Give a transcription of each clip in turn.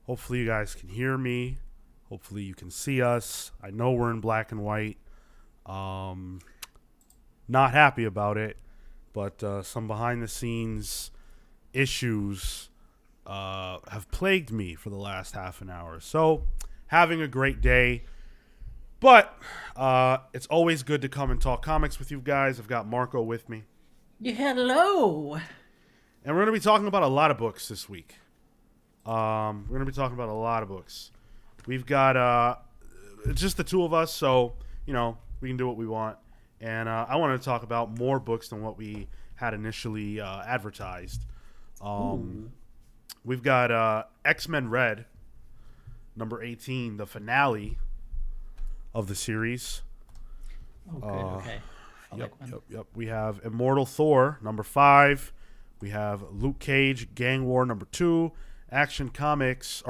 Hopefully, you guys can hear me. Hopefully, you can see us. I know we're in black and white. Um, Not happy about it, but some behind the scenes issues have plagued me for the last half an hour. So, having a great day. But it's always good to come and talk comics with you guys. I've got Marco with me. Yeah, hello. And we're going to be talking about a lot of books this week. We're going to be talking about a lot of books. We've got just the two of us, so, we can do what we want. And I wanted to talk about more books than what we had initially advertised. Ooh. We've got X-Men Red, number 18, the finale of the series. Oh, good. Okay. I Yep, like one. yep. We have Immortal Thor, number 5. We have Luke Cage, Gang War, number 2. Action Comics,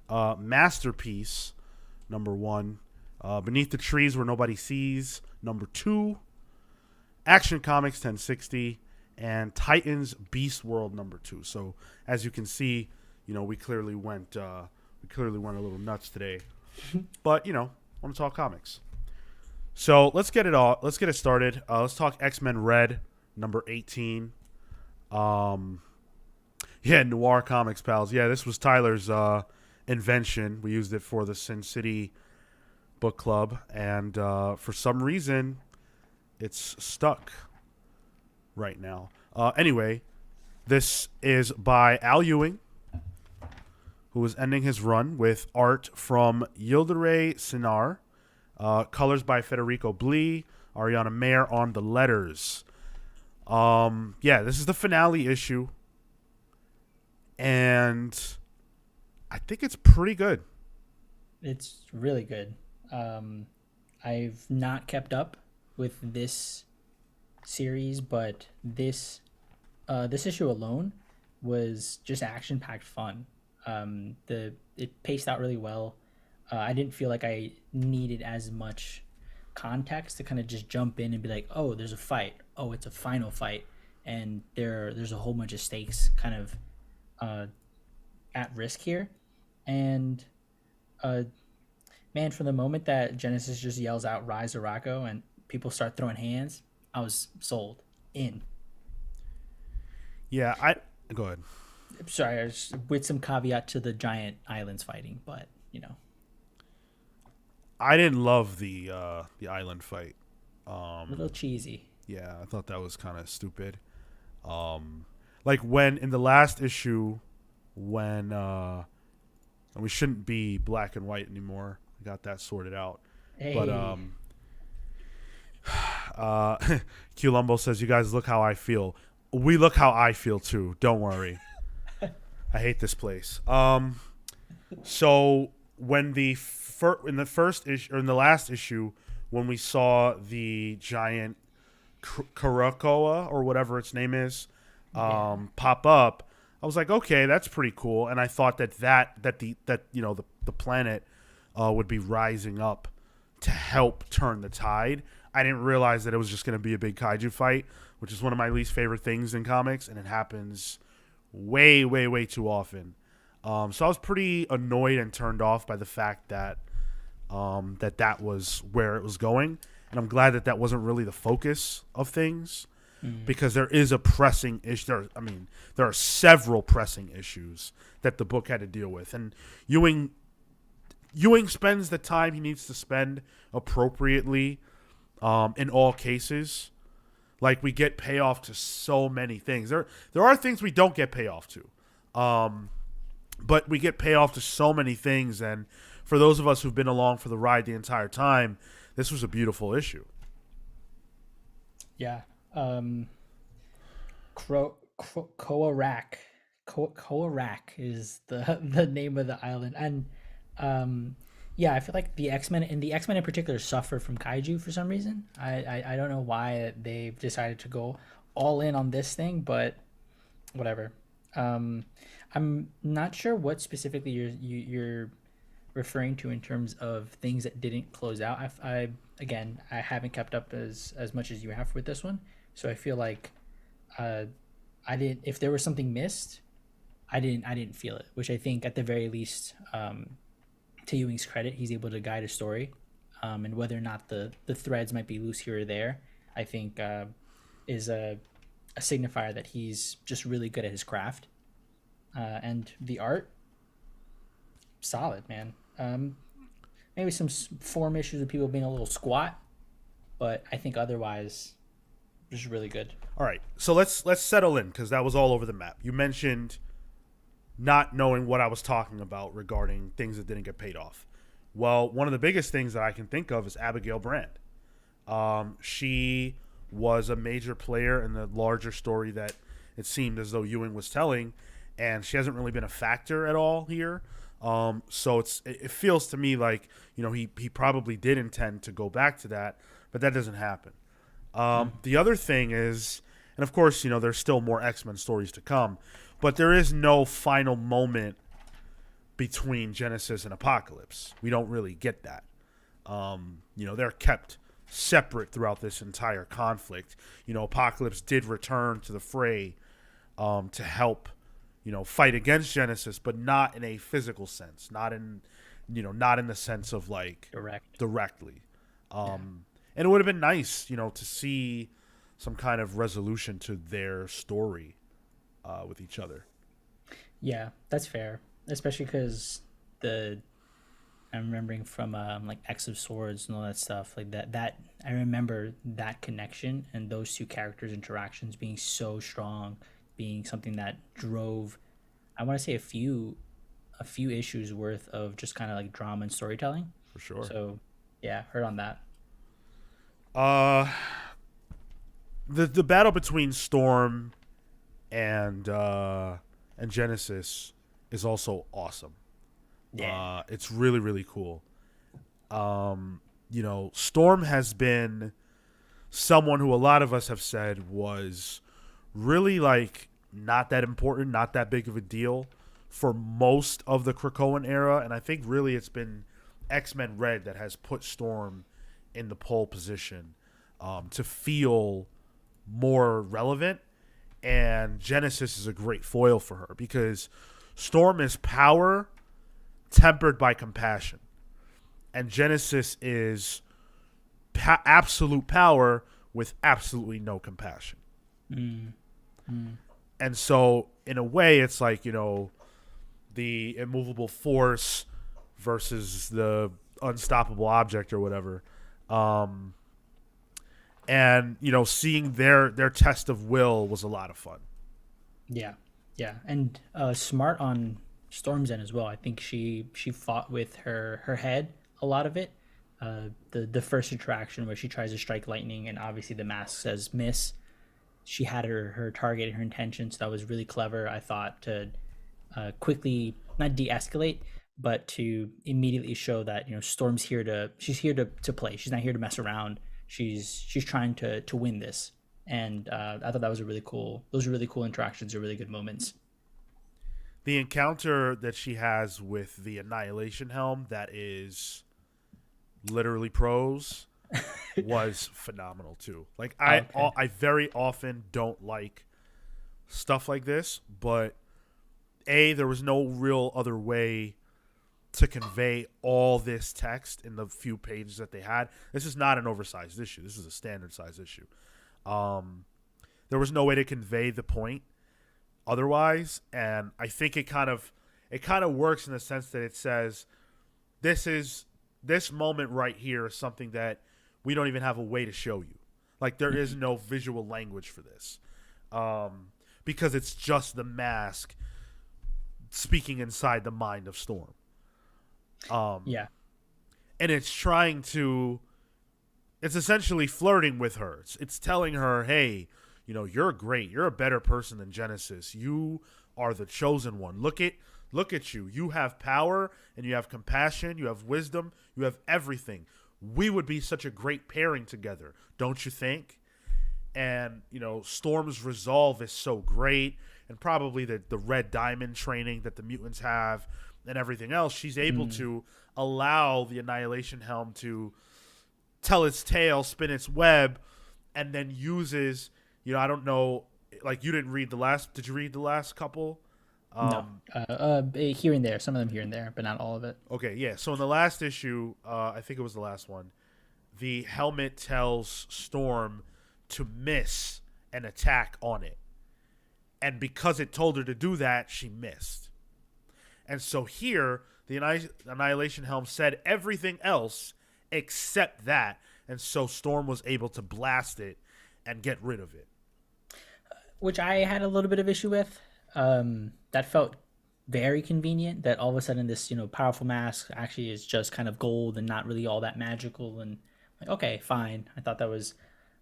Masterpiece, number 1. Beneath the Trees Where Nobody Sees, number 2. Action Comics 1060, and Titans Beast World, number 2. So as you can see, we clearly went a little nuts today. But I want to talk comics. So let's get it started. Let's talk X-Men Red, number 18. Noir Comics, pals. Yeah, this was Tyler's invention. We used it for the Sin City book club, and for some reason, it's stuck right now. Anyway, this is by Al Ewing, who is ending his run with art from Yildiray Cinar, colors by Federico Blee, Ariana Mayer on the letters. This is the finale issue, and I think it's pretty good. It's really good. I've not kept up with this series, but this issue alone was just action-packed fun. It paced out really well. I didn't feel like I needed as much context to kind of just jump in and be like, oh, there's a fight. Oh, it's a final fight, and there's a whole bunch of stakes kind of at risk here. And man, from the moment that Genesis just yells out "Rise, Arakko" and people start throwing hands, I was sold in. Yeah, I go ahead. Sorry, I was, with some caveat to the giant islands fighting, but I didn't love the island fight. a little cheesy. Yeah, I thought that was kind of stupid. Like when in the last issue, when and we shouldn't be black and white anymore. We got that sorted out. Hey, But Q Lumbo says, "You guys look how I feel. We look how I feel too. Don't worry. I hate this place." So when in the first issue or in the last issue, when we saw the giant Karakoa or whatever its name is pop up, I was like, okay, that's pretty cool. And I thought that the planet would be rising up to help turn the tide. I didn't realize that it was just going to be a big kaiju fight, which is one of my least favorite things in comics, and it happens way, way, way too often. So I was pretty annoyed and turned off by the fact that that was where it was going, and I'm glad that wasn't really the focus of things, because there is a pressing issue. There are several pressing issues that the book had to deal with, and Ewing spends the time he needs to spend appropriately in all cases. Like, we get payoff to so many things. There are things we don't get payoff to, but we get payoff to so many things. And for those of us who've been along for the ride the entire time, this was a beautiful issue. yeah. Koarak. Koarak is the name of the island, and I feel like the X-Men in particular suffer from kaiju for some reason. I don't know why they've decided to go all in on this thing, but whatever. I'm not sure what specifically you're referring to in terms of things that didn't close out. I haven't kept up as much as you have with this one, so I feel like I didn't. If there was something missed, I didn't feel it, which I think at the very least, to Ewing's credit, he's able to guide a story, and whether or not the threads might be loose here or there, I think is a signifier that he's just really good at his craft. And the art, solid, man. Maybe some form issues with people being a little squat, but I think otherwise, just really good. All right, so let's settle in because that was all over the map. You mentioned not knowing what I was talking about regarding things that didn't get paid off. Well, one of the biggest things that I can think of is Abigail Brand. She was a major player in the larger story that it seemed as though Ewing was telling, and she hasn't really been a factor at all here. So it feels to me like he probably did intend to go back to that, but that doesn't happen. The other thing is, and of course there's still more X-Men stories to come, but there is no final moment between Genesis and Apocalypse. We don't really get that. They're kept separate throughout this entire conflict. Apocalypse did return to the fray to help, fight against Genesis, but not in a physical sense, not in the sense of like directly. And it would have been nice, to see some kind of resolution to their story with each other. Yeah, that's fair, especially because I'm remembering from like X of Swords and all that stuff like that. I remember that connection and those two characters' interactions being so strong, being something that drove, I want to say, a few issues worth of just kind of like drama and storytelling. For sure. So, yeah, heard on that. The battle between Storm and Genesis is also awesome. Yeah. It's really, really cool. Storm has been someone who a lot of us have said was really like not that important, not that big of a deal for most of the Krakoan era, and I think really it's been X-Men Red that has put Storm in the pole position to feel more relevant, and Genesis is a great foil for her because Storm is power tempered by compassion, and Genesis is absolute power with absolutely no compassion. And so in a way it's like the immovable force versus the unstoppable object or whatever, and seeing their test of will was a lot of fun. Yeah, and smart on Storm's end as well. I think she fought with her head a lot of it. The first interaction where she tries to strike lightning and obviously the mask says miss. She had her target and her intention, so that was really clever. I thought to quickly not de-escalate, but to immediately show that Storm's she's here to play. She's not here to mess around. She's trying to win this, and I thought that was a really cool. Those are really cool interactions. Are really good moments. The encounter that she has with the Annihilation Helm, that is literally prose, was phenomenal too. Like I very often don't like stuff like this, but there was no real other way to convey all this text in the few pages that they had. This is not an oversized issue. This is a standard size issue. There was no way to convey the point otherwise, and I think it kind of works in the sense that it says this moment right here is something that we don't even have a way to show you. Like there is no visual language for this, because it's just the mask speaking inside the mind of Storm. Yeah, and it's essentially flirting with her. It's telling her, hey, you're great. You're a better person than Genesis. You are the chosen one. Look at you. You have power and you have compassion. You have wisdom. You have everything. We would be such a great pairing together, don't you think? And, Storm's resolve is so great, and probably the red diamond training that the mutants have and everything else, she's able to allow the Annihilation Helm to tell its tale, spin its web, and then uses, I don't know, like you didn't read did you read the last couple No, here and there, some of them here and there, but not all of it. Okay, yeah. So in the last issue, I think it was the last one, the helmet tells Storm to miss an attack on it. And because it told her to do that, she missed. And so here, the Annihilation Helm said everything else except that. And so Storm was able to blast it and get rid of it. Which I had a little bit of issue with. That felt very convenient. That all of a sudden this powerful mask actually is just kind of gold and not really all that magical. And like, okay, fine. I thought that was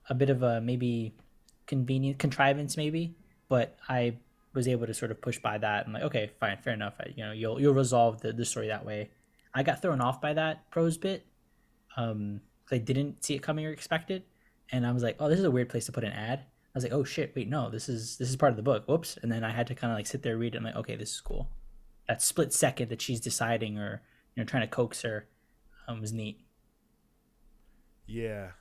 a bit of a maybe convenient contrivance, maybe, but I was able to sort of push by that. I'm like, okay, fine, fair enough. You'll resolve the story that way. I got thrown off by that prose bit. 'Cause I didn't see it coming or expect it, and I was like, oh, this is a weird place to put an ad. I was like, oh shit, wait, no, this is part of the book. Whoops. And then I had to kind of like sit there, read it. I'm like, okay, this is cool. That split second that she's deciding or trying to coax her was neat. Yeah.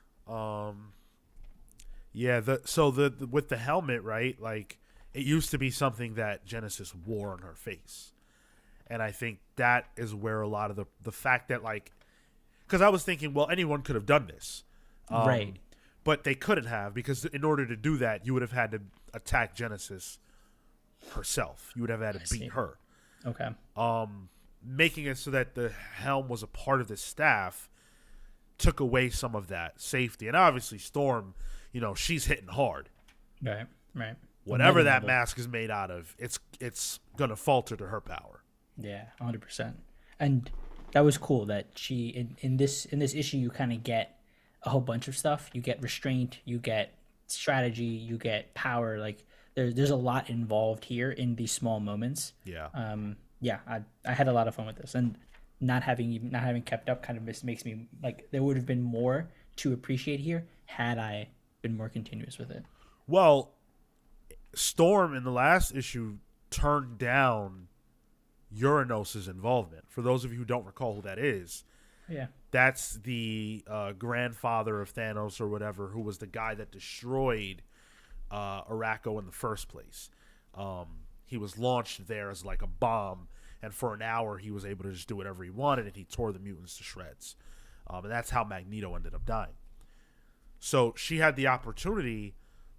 Yeah, the with the helmet, right? Like it used to be something that Genesis wore on her face. And I think that is where a lot of the fact that like cuz I was thinking, well, anyone could have done this. Right. But they couldn't have because in order to do that, you would have had to attack Genesis herself. You would have had to beat her. Okay. Making it so that the helm was a part of the staff took away some of that safety. And obviously Storm, she's hitting hard. Right. Whatever that mask is made out of, it's going to falter to her power. Yeah, 100%. And that was cool that she in this issue you kind of get a whole bunch of stuff. You get restraint, you get strategy, you get power. Like there's a lot involved here in these small moments. Yeah. I had a lot of fun with this, and not having kept up kind of makes me like there would have been more to appreciate here had I been more continuous with it. Well, Storm in the last issue turned down Uranos' involvement. For those of you who don't recall who that is, yeah, that's the grandfather of Thanos or whatever, who was the guy that destroyed Arakko in the first place. He was launched there as like a bomb, and for an hour he was able to just do whatever he wanted, and he tore the mutants to shreds. And that's how Magneto ended up dying. So she had the opportunity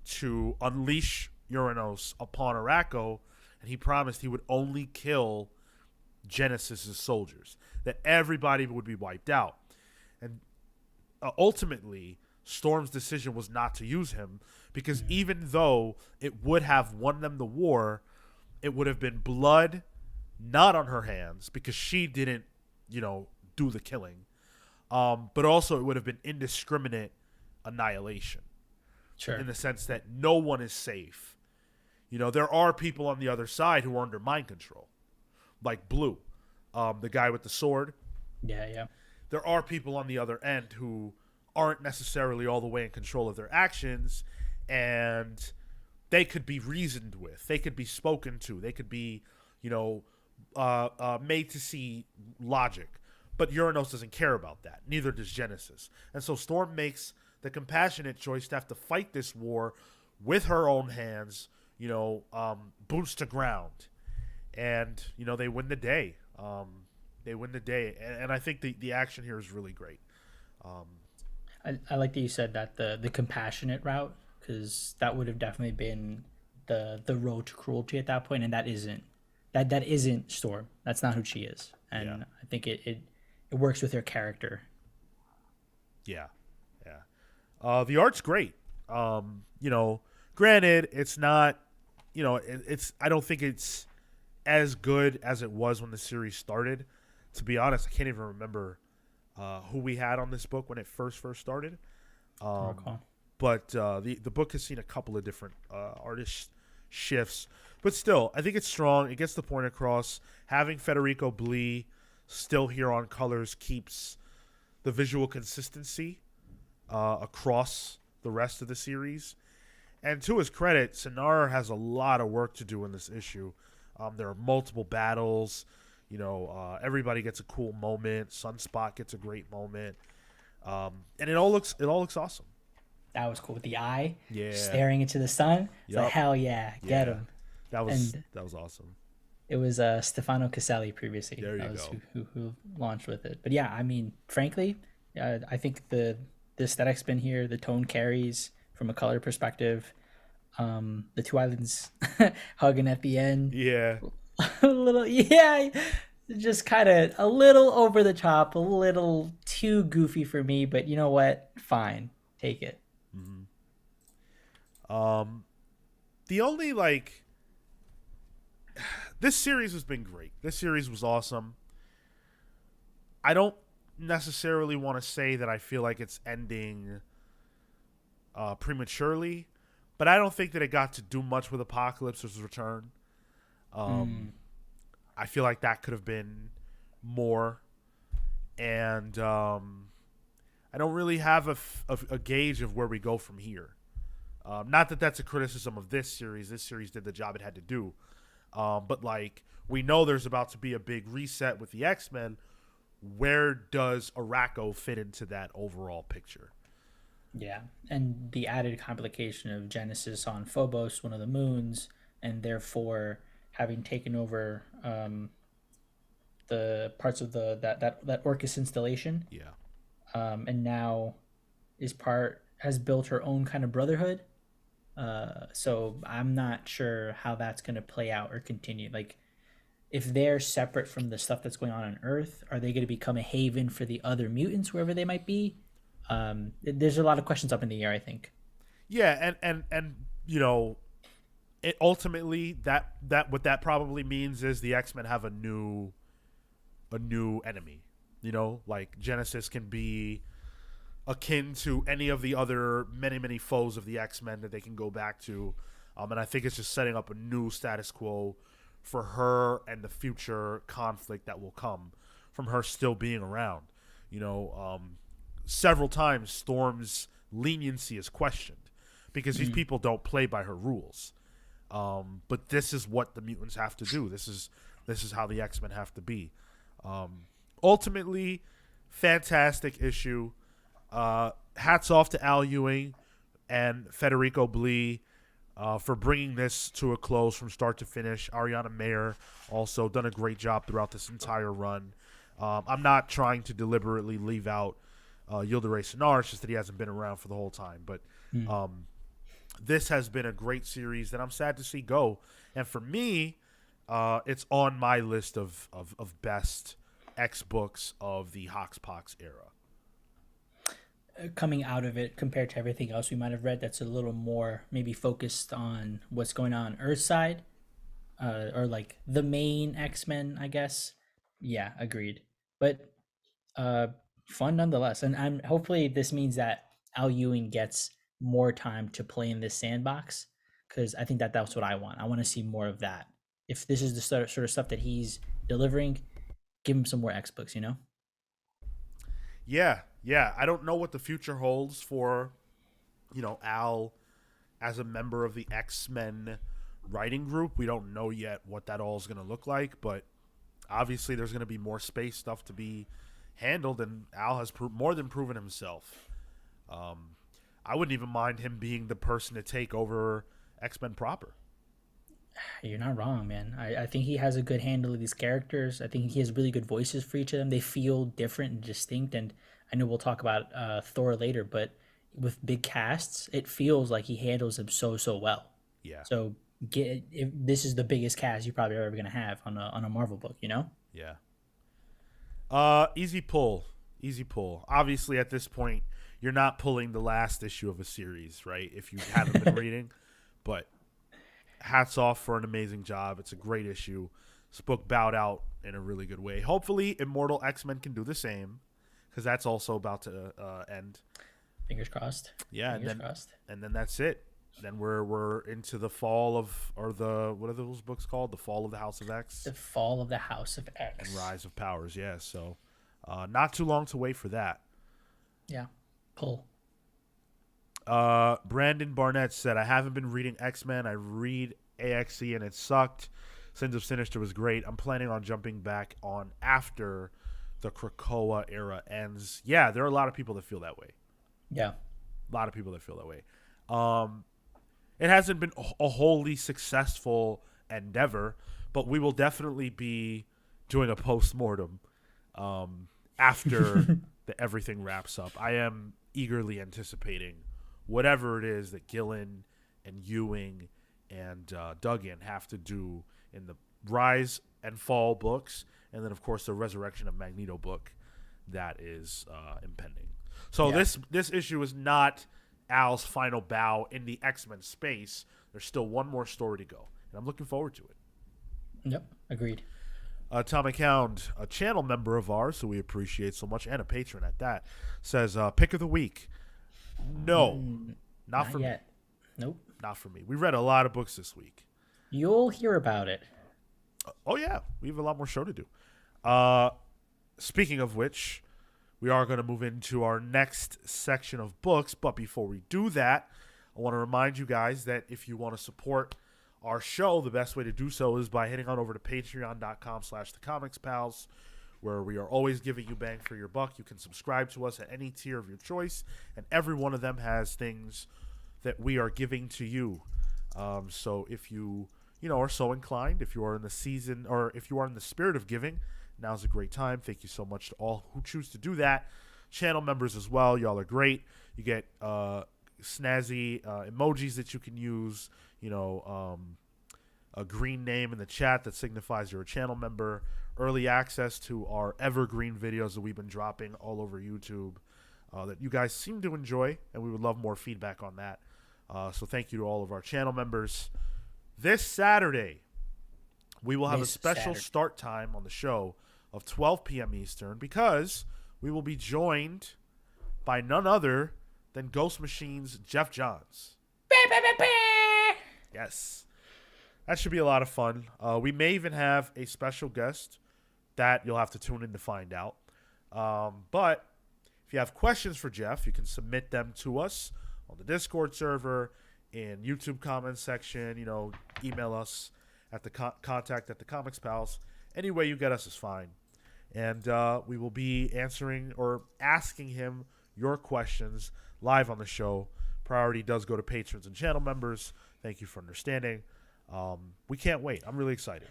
to unleash Uranos upon Arakko, and he promised he would only kill Genesis' soldiers, that everybody would be wiped out. And ultimately, Storm's decision was not to use him because even though it would have won them the war, it would have been blood not on her hands because she didn't, do the killing. But also it would have been indiscriminate annihilation. sure. In the sense that no one is safe. There are people on the other side who are under mind control, like Blue, the guy with the sword. Yeah. There are people on the other end who aren't necessarily all the way in control of their actions, and they could be reasoned with. They could be spoken to. They could be, made to see logic. But Uranos doesn't care about that. Neither does Genesis. And so Storm makes the compassionate choice to have to fight this war with her own hands, boots to ground. And, they win the day. And I think the action here is really great. I like that you said that the compassionate route, because that would have definitely been the road to cruelty at that point, and that isn't Storm. That's not who she is, and Yeah. I think it works with her character. Yeah. The art's great. Granted, it's not, it's. I don't think it's as good as it was when the series started. To be honest, I can't even remember who we had on this book when it first started. But the book has seen a couple of different artist shifts. But still, I think it's strong. It gets the point across. Having Federico Blee still here on colors keeps the visual consistency across the rest of the series. And to his credit, Sonar has a lot of work to do in this issue. There are multiple battles. Everybody gets a cool moment. Sunspot gets a great moment, and it all looks awesome. That was cool with the eye, Yeah. staring into the sun. It's like, Yup. hell yeah, get Yeah. him. That was awesome. It was Stefano Caselli previously. There you That was go. who launched with it. But yeah, I mean, frankly, I think the aesthetic's been here. The tone carries from a color perspective. The two islands hugging at the end, Yeah. a little, yeah, just kind of a little over the top, a little too goofy for me. But you know what? Fine, take it. hmm Um, the only like this series has been great. This series was awesome. I don't necessarily want to say that I feel like it's ending prematurely, but I don't think that it got to do much with Apocalypse's return. Mm, Um, I feel like that could have been more, and I don't really have a gauge of where we go from here. Not that that's a criticism of this series. This series did the job it had to do, but like we know there's about to be a big reset with the X-Men. Where does Arakko fit into that overall picture? yeah, and the added complication of Genesis on Phobos, one of the moons, and therefore having taken over the parts of that Orcus installation, Yeah. and now is part has built her own kind of brotherhood. So I'm not sure how that's going to play out or continue. Like, if they're separate from the stuff that's going on Earth, are they going to become a haven for the other mutants wherever they might be? There's a lot of questions up in the air, I think. Yeah, and you know, it ultimately that what that probably means is the X-Men have a new enemy. You know, like Genesis can be akin to any of the other many foes of the X-Men that they can go back to. And I think it's just setting up a new status quo for her and the future conflict that will come from her still being around. You know, several times Storm's leniency is questioned because these Mm. people don't play by her rules. But this is what the mutants have to do. This is how the X-Men have to be. Ultimately, fantastic issue. Hats off to Al Ewing and Federico Blee for bringing this to a close from start to finish. Ariana Mayer also done a great job throughout this entire run. I'm not trying to deliberately leave out Yildiray Cinar. It's just that he hasn't been around for the whole time. But Mm. this has been a great series that I'm sad to see go. And for me, it's on my list of best X books of the Hoxpox era. Coming out of it compared to everything else we might have read, that's a little more maybe focused on what's going on Earth side, or like the main X-Men, I guess. Yeah, agreed. But uh, fun nonetheless. And I'm hopefully this means that Al Ewing gets more time to play in this sandbox, because I think that that's what I want. I want to see more of that. If this is the sort of stuff that he's delivering, give him some more X books. You know. Yeah, yeah. I don't know what the future holds for, Al as a member of the X-Men writing group. We don't know yet what that all is going to look like, but obviously there's going to be more space stuff to be handled, and Al has more than proven himself. Um, I wouldn't even mind him being the person to take over X-Men proper. You're not wrong, man. I think he has a good handle of these characters. I think he has really good voices for each of them. They feel different and distinct. And I know we'll talk about Thor later, but with big casts, it feels like he handles them so well. Yeah, So if this is the biggest cast you probably are ever gonna have on a Marvel book, you know? yeah. Easy pull, easy pull. Obviously, at this point, you're not pulling the last issue of a series, right? If you haven't been reading, but hats off for an amazing job. It's a great issue. This book bowed out in a really good way. Hopefully, Immortal X-Men can do the same, because that's also about to end. Fingers crossed. Yeah, Fingers crossed. and then that's it. Then we're into the fall of, or the, what are those books called? The Fall of the House of X The Fall of the House of and X. Rise of Powers. Yeah, so not too long to wait for that. Yeah. Pull. Brandon Barnett said, I haven't been reading X-Men. I read AXE and it sucked. Sins of Sinister was great. I'm planning on jumping back on after the Krakoa era ends. Yeah, there are a lot of people that feel that way. Yeah. A lot of people that feel that way. It hasn't been a wholly successful endeavor, but we will definitely be doing a post-mortem after everything wraps up. I am eagerly anticipating whatever it is that Gillen and Ewing and Duggan have to do in the Rise and Fall books, and then, of course, the Resurrection of Magneto book that is impending. So this issue is not Al's final bow in the X-Men space. There's still one more story to go, and I'm looking forward to it. Yep, agreed. Atomic Hound, a channel member of ours who we appreciate so much, and a patron at that, says, pick of the week. No, not for yet. Me. Nope. Not for me. We read a lot of books this week. You'll hear about it. Oh, yeah. We have a lot more show to do. Speaking of which, we are going to move into our next section of books. But before we do that, I want to remind you guys that if you want to support our show, the best way to do so is by heading on over to patreon.com/thecomicspals, where we are always giving you bang for your buck. You can subscribe to us at any tier of your choice, and every one of them has things that we are giving to you. So if you are so inclined, if you are in the season, or if you are in the spirit of giving, now's a great time. Thank you so much to all who choose to do that. Channel members as well. Y'all are great. You get snazzy emojis that you can use. A green name in the chat that signifies you're a channel member. Early access to our evergreen videos that we've been dropping all over YouTube that you guys seem to enjoy, and we would love more feedback on that. So thank you to all of our channel members. This Saturday, we will have a special start time on the show of 12 p.m. Eastern, because we will be joined by none other than Ghost Machine's Jeff Johns. Yes. That should be a lot of fun. We may even have a special guest that you'll have to tune in to find out. But if you have questions for Jeff, you can submit them to us on the Discord server, in YouTube comments section, email us at the contact at the Comics Pals. Any way you get us is fine. And we will be answering or asking him your questions live on the show. Priority does go to patrons and channel members. Thank you for understanding. We can't wait. I'm really excited.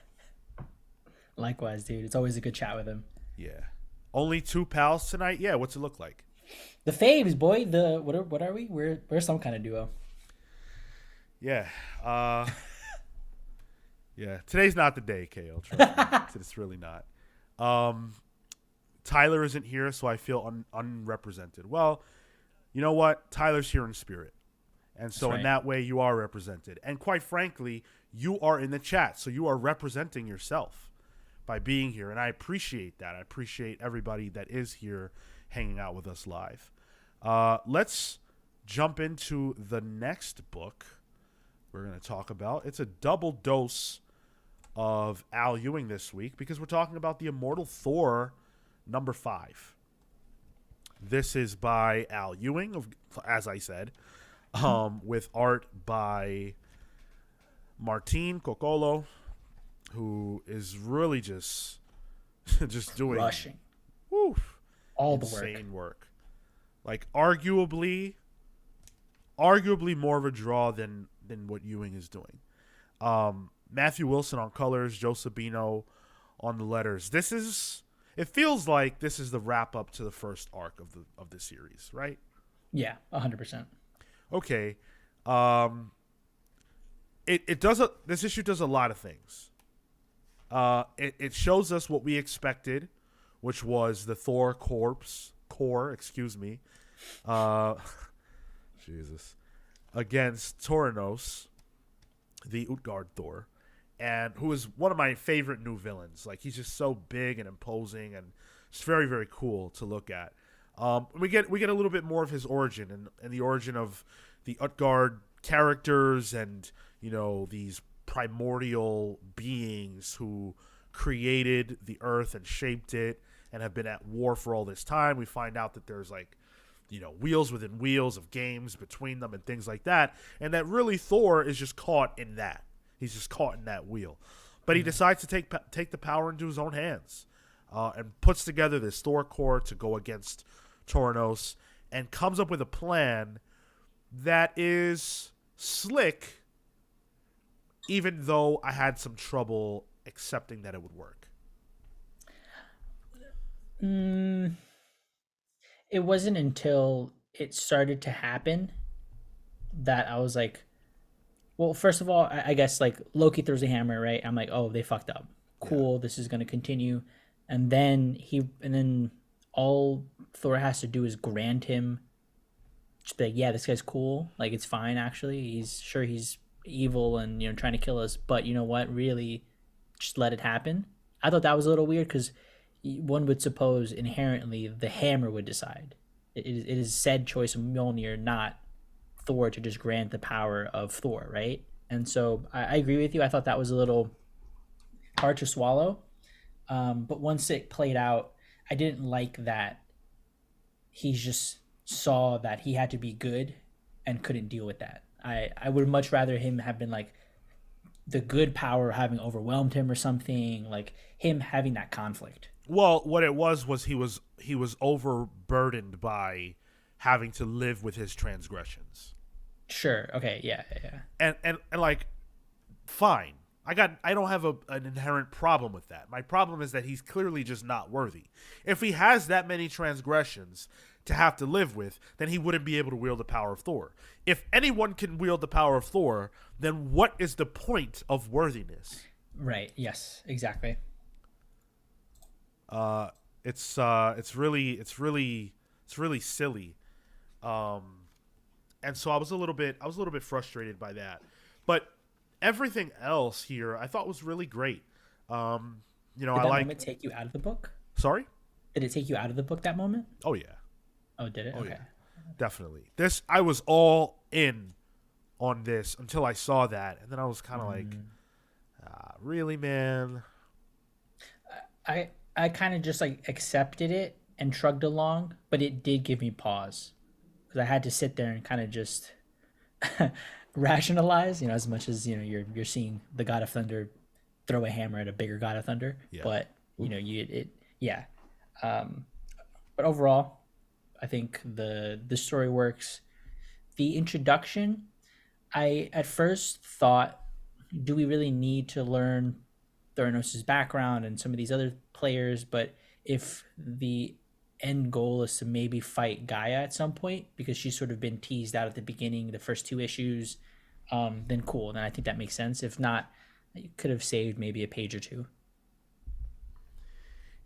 Likewise, dude. It's always a good chat with him. Yeah. Only 2 pals tonight? Yeah, what's it look like? The Faves, boy. What are we? We're some kind of duo. Yeah. Yeah. Today's not the day, KO. Trust me. It's really not. Tyler isn't here, so I feel unrepresented. Well, you know what? Tyler's here in spirit. And so in that way, you are represented. And quite frankly, you are in the chat. So you are representing yourself by being here. And I appreciate that. I appreciate everybody that is here hanging out with us live. Let's jump into the next book we're going to talk about. It's a double dose of Al Ewing this week, because we're talking about the Immortal Thor number 5. This is by Al Ewing, as I said, with art by Martin Coccolo, who is really just doing rushing all the insane work. Like arguably more of a draw than what Ewing is doing. Matthew Wilson on colors, Joe Sabino on the letters. It feels like this is the wrap up to the first arc of the series, right? Yeah, 100%. Okay. This issue does a lot of things. It shows us what we expected, which was the Thor core, Jesus, against Toranos, the Utgard Thor, and who is one of my favorite new villains. Like, he's just so big and imposing, and it's very, very cool to look at. We get a little bit more of his origin and the origin of the Utgard characters, and these primordial beings who created the earth and shaped it and have been at war for all this time. We find out that there's wheels within wheels of games between them and things like that, and that really Thor is just caught in that. He's just caught in that wheel. But he decides to take the power into his own hands, and puts together this Thor Corps to go against Toranos, and comes up with a plan that is slick, even though I had some trouble accepting that it would work? Mm, it wasn't until it started to happen that I was like, well, first of all, I guess like Loki throws a hammer, right? I'm like, oh, they fucked up. Yeah. Cool, this is gonna continue, and then all Thor has to do is grant him, just be like, yeah, this guy's cool. Like it's fine actually. He's evil and trying to kill us, but you know what? Really, just let it happen. I thought that was a little weird because one would suppose inherently the hammer would decide. It is said choice of Mjolnir, not Thor, to just grant the power of Thor, right? And so I agree with you. I thought that was a little hard to swallow. But once it played out, I didn't like that he just saw that he had to be good and couldn't deal with that. I would much rather him have been like the good power having overwhelmed him or something, like him having that conflict. Well, what it was he was overburdened by having to live with his transgressions. Sure. Okay. Yeah. Yeah. And like, fine. I don't have an inherent problem with that. My problem is that he's clearly just not worthy. If he has that many transgressions to have to live with, then he wouldn't be able to wield the power of Thor. If anyone can wield the power of Thor, then what is the point of worthiness? Right. Yes. Exactly. It's really silly. And so I was a little bit frustrated by that. But everything else here I thought was really great. Did I that like. moment take you out of the book? Sorry. Did it take you out of the book, that moment? Oh yeah. Oh, did it? Oh Okay. yeah. Definitely. This I was all in on this until I saw that, and then I was kind of like, really, man. I kind of just like accepted it and shrugged along, but it did give me pause because I had to sit there and kind of just rationalize, as much as you're seeing the God of Thunder throw a hammer at a bigger God of Thunder, Yeah. but yeah. But overall, I think the story works. The introduction, I at first thought, do we really need to learn Theranos' background and some of these other players? But if the end goal is to maybe fight Gaia at some point, because she's sort of been teased out at the beginning, the first two issues, then cool. Then I think that makes sense. If not, you could have saved maybe a page or two.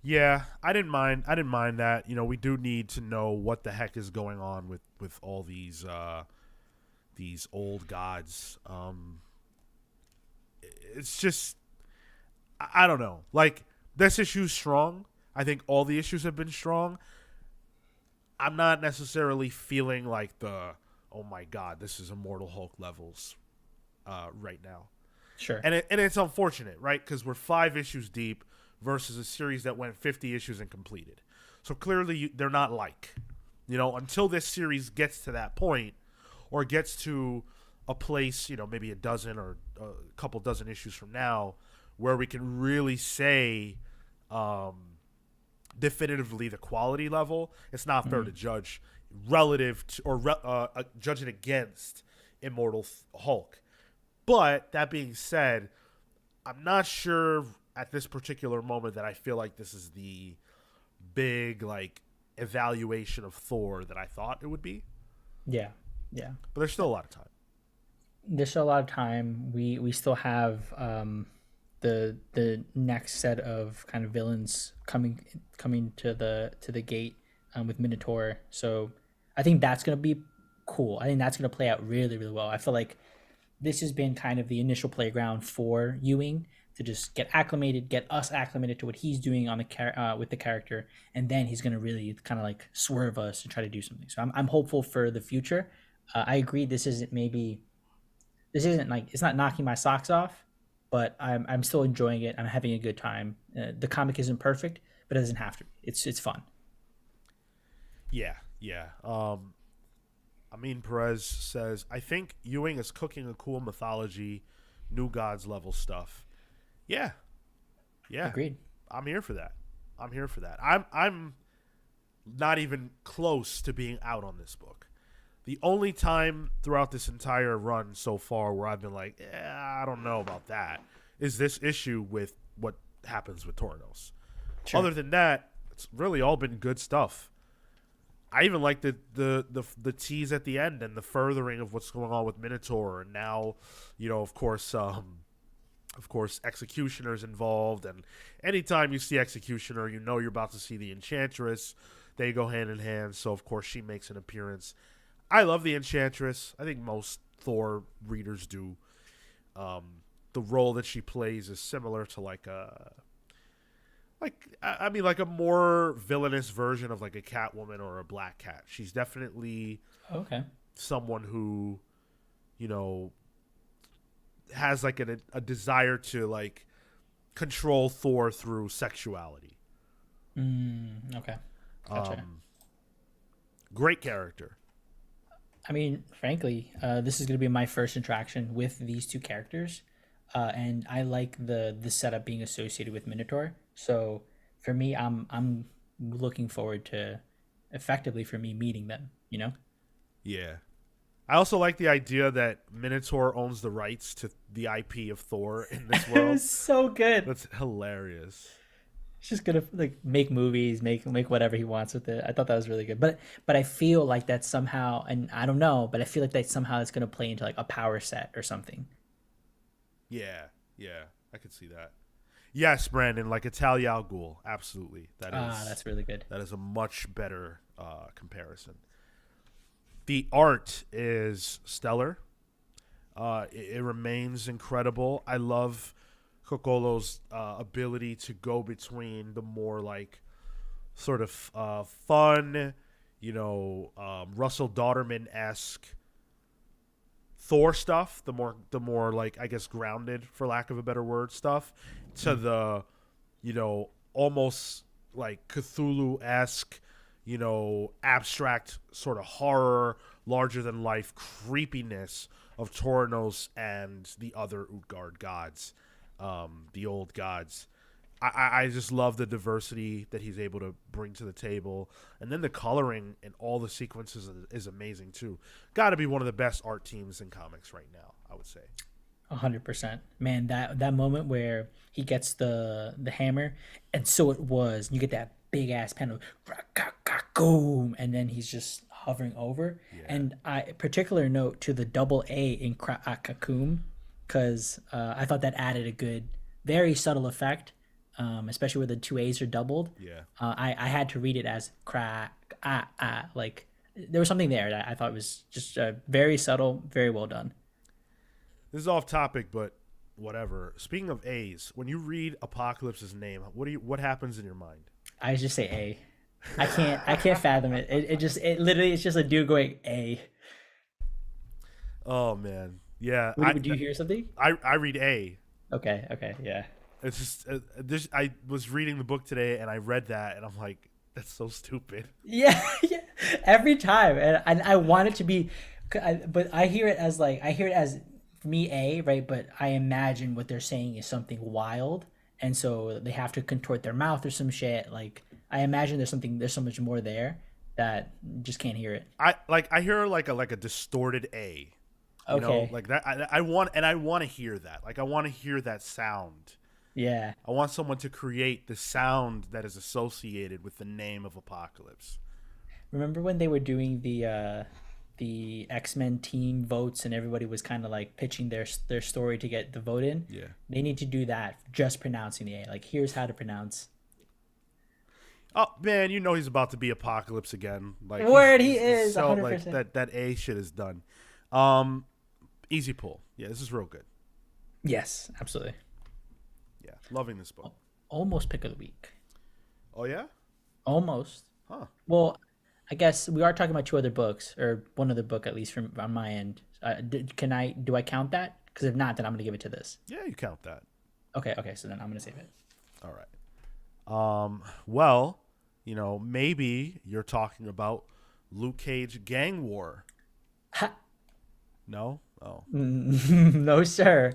Yeah, I didn't mind. I didn't mind that. We do need to know what the heck is going on with all these old gods. It's just I don't know. Like, this issue's strong. I think all the issues have been strong. I'm not necessarily feeling like oh my god, this is Immortal Hulk levels right now. Sure. And it's unfortunate, right? Because we're 5 issues deep versus a series that went 50 issues and completed. So clearly they're not like, until this series gets to that point or gets to a place, maybe a dozen or a couple dozen issues from now where we can really say definitively the quality level. It's not fair to judge relative to, or judge it against Immortal Hulk. But that being said, I'm not sure at this particular moment that I feel like this is the big like evaluation of Thor that I thought it would be. Yeah. Yeah. But there's still a lot of time. There's still a lot of time. We still have the next set of kind of villains coming to the gate with Minotaur. So I think that's gonna be cool. I think that's gonna play out really, really well. I feel like this has been kind of the initial playground for Ewing to just get us acclimated to what he's doing on the with the character, and then he's gonna really kind of like swerve us and try to do something. So I'm hopeful for the future. I agree. This isn't like, it's not knocking my socks off, but I'm still enjoying it. I'm having a good time. The comic isn't perfect, but it doesn't have to be. It's fun. Yeah. Amin Perez says, I think Ewing is cooking a cool mythology, new gods level stuff. Yeah. Agreed. I'm here for that. I'm not even close to being out on this book. The only time throughout this entire run so far where I've been like, I don't know about that, is this issue with what happens with Tornos. Sure. Other than that, it's really all been good stuff. I even like the tease at the end and the furthering of what's going on with Minotaur, and now, of course, Executioner's involved, and anytime you see Executioner, you're about to see the Enchantress. They go hand in hand, so of course she makes an appearance. I love the Enchantress. I think most Thor readers do. The role that she plays is similar to like a more villainous version of like a Catwoman or a Black Cat. She's definitely someone who, has like a desire to like control Thor through sexuality. Okay. Gotcha. Great character. I mean, frankly, this is going to be my first interaction with these two characters, and I like the setup being associated with Minotaur. So for me, I'm looking forward to effectively for me meeting them. Yeah. I also like the idea that Minotaur owns the rights to the IP of Thor in this world. It was so good. That's hilarious. He's just gonna like make movies, make whatever he wants with it. I thought that was really good. But I feel like that somehow, and I don't know, but I feel like that somehow it's gonna play into like a power set or something. Yeah, I could see that. Yes, Brandon, like a Talia al Ghul, absolutely. That's really good. That is a much better comparison. The art is stellar. It remains incredible. I love Kokolo's ability to go between the more like sort of fun, Russell Dauterman-esque Thor stuff, the more like, I guess, grounded, for lack of a better word, stuff, to the almost like Cthulhu-esque, abstract sort of horror, larger than life creepiness of Tornos and the other Utgard gods, the old gods. I just love the diversity that he's able to bring to the table. And then the coloring and all the sequences is amazing too. Got to be one of the best art teams in comics right now, I would say. 100%. Man, that moment where he gets the hammer, and so it was. You get that big ass panel, boom, and then he's just hovering over. Yeah. And particular note to the double A in Kakum, because I thought that added a good, very subtle effect, especially where the two A's are doubled. Yeah. I had to read it as like there was something there that I thought was just very subtle, very well done. This is off topic, but whatever. Speaking of A's, when you read Apocalypse's name, what happens in your mind? I just say A. I can't fathom it. It literally it's just a dude going A. Oh man, yeah. Would you hear something? I read A. Okay, yeah. It's just I was reading the book today and I read that and I'm like, that's so stupid. Yeah. Every time, and I want it to be, but I hear it as for me A, right? But I imagine what they're saying is something wild, and so they have to contort their mouth or some shit. Like I imagine there's so much more there that just can't hear it. I hear like a distorted A. Okay. Like that. I want to hear that. Like I want to hear that sound. Yeah. I want someone to create the sound that is associated with the name of Apocalypse. Remember when they were doing the X-Men team votes and everybody was kind of like pitching their story to get the vote in? Yeah. They need to do that, just pronouncing the A. Like, here's how to pronounce. Oh man, he's about to be Apocalypse again. Like word, he is. So 100%. like that A shit is done. Easy pull. Yeah, this is real good. Yes, absolutely. Yeah, loving this book. Almost pick of the week. Oh yeah? Almost. Huh. Well, I guess we are talking about two other books, or one other book at least from on my end. Do I count that? Because if not, then I'm going to give it to this. Yeah, you count that. Okay, so then I'm going to save it. All right. Well, maybe you're talking about Luke Cage Gang War. Ha. No? Oh. No, sir.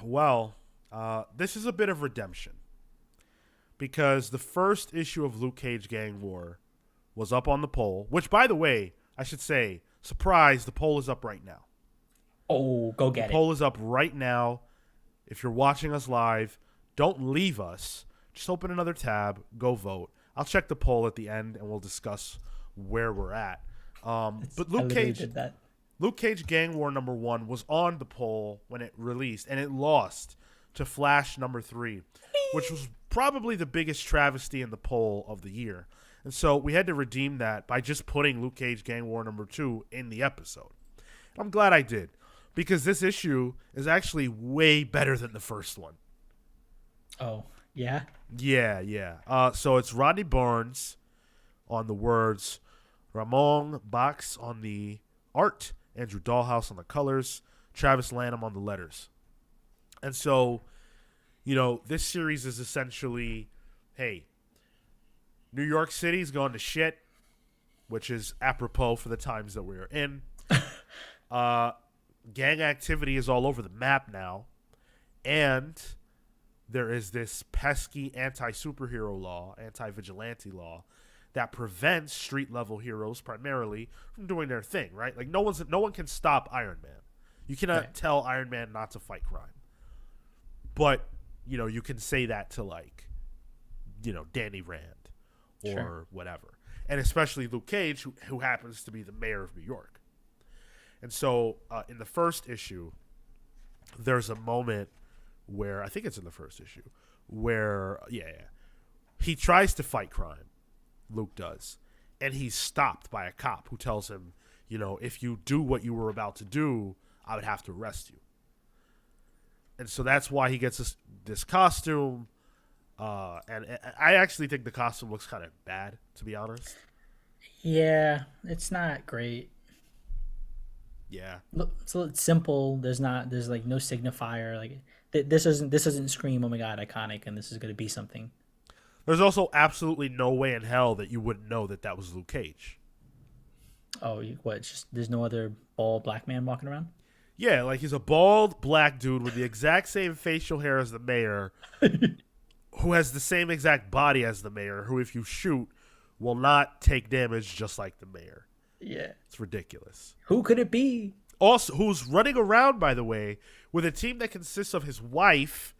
Well, this is a bit of redemption. Because the first issue of Luke Cage Gang War was up on the poll, which, by the way, I should say, surprise, the poll is up right now. Oh, go get it. The poll is up right now. If you're watching us live, don't leave us. Just open another tab, go vote. I'll check the poll at the end, and we'll discuss where we're at. But I literally did that. Luke Cage Gang War #1 was on the poll when it released, and it lost to Flash #3, which was probably the biggest travesty in the poll of the year. And so we had to redeem that by just putting Luke Cage Gang War #2 in the episode. I'm glad I did, because this issue is actually way better than the first one. Oh, yeah? Yeah. So it's Rodney Barnes on the words, Ramon Box on the art, Andrew Dahlhaus on the colors, Travis Lanham on the letters. And so, this series is essentially, hey, New York City's going to shit, which is apropos for the times that we're in. Gang activity is all over the map now. And there is this pesky anti-superhero law, anti-vigilante law, that prevents street-level heroes primarily from doing their thing, right? Like, no one can stop Iron Man. You cannot tell Iron Man not to fight crime. But, you can say that to, like, Danny Rand or whatever. And especially Luke Cage, who happens to be the mayor of New York. And so in the first issue, there's a moment where, I think it's in the first issue, where, he tries to fight crime. Luke does. And he's stopped by a cop who tells him, if you do what you were about to do, I would have to arrest you. And so that's why he gets this costume. And I actually think the costume looks kind of bad, to be honest. Yeah, it's not great. Yeah. So it's simple. There's like no signifier. Like this doesn't scream, oh my god, iconic, and this is going to be something. There's also absolutely no way in hell that you wouldn't know that was Luke Cage. Oh, what? Just there's no other bald black man walking around? Yeah, like he's a bald black dude with the exact same facial hair as the mayor, who has the same exact body as the mayor, who if you shoot will not take damage just like the mayor. Yeah. It's ridiculous. Who could it be? Also, who's running around, by the way, with a team that consists of his wife,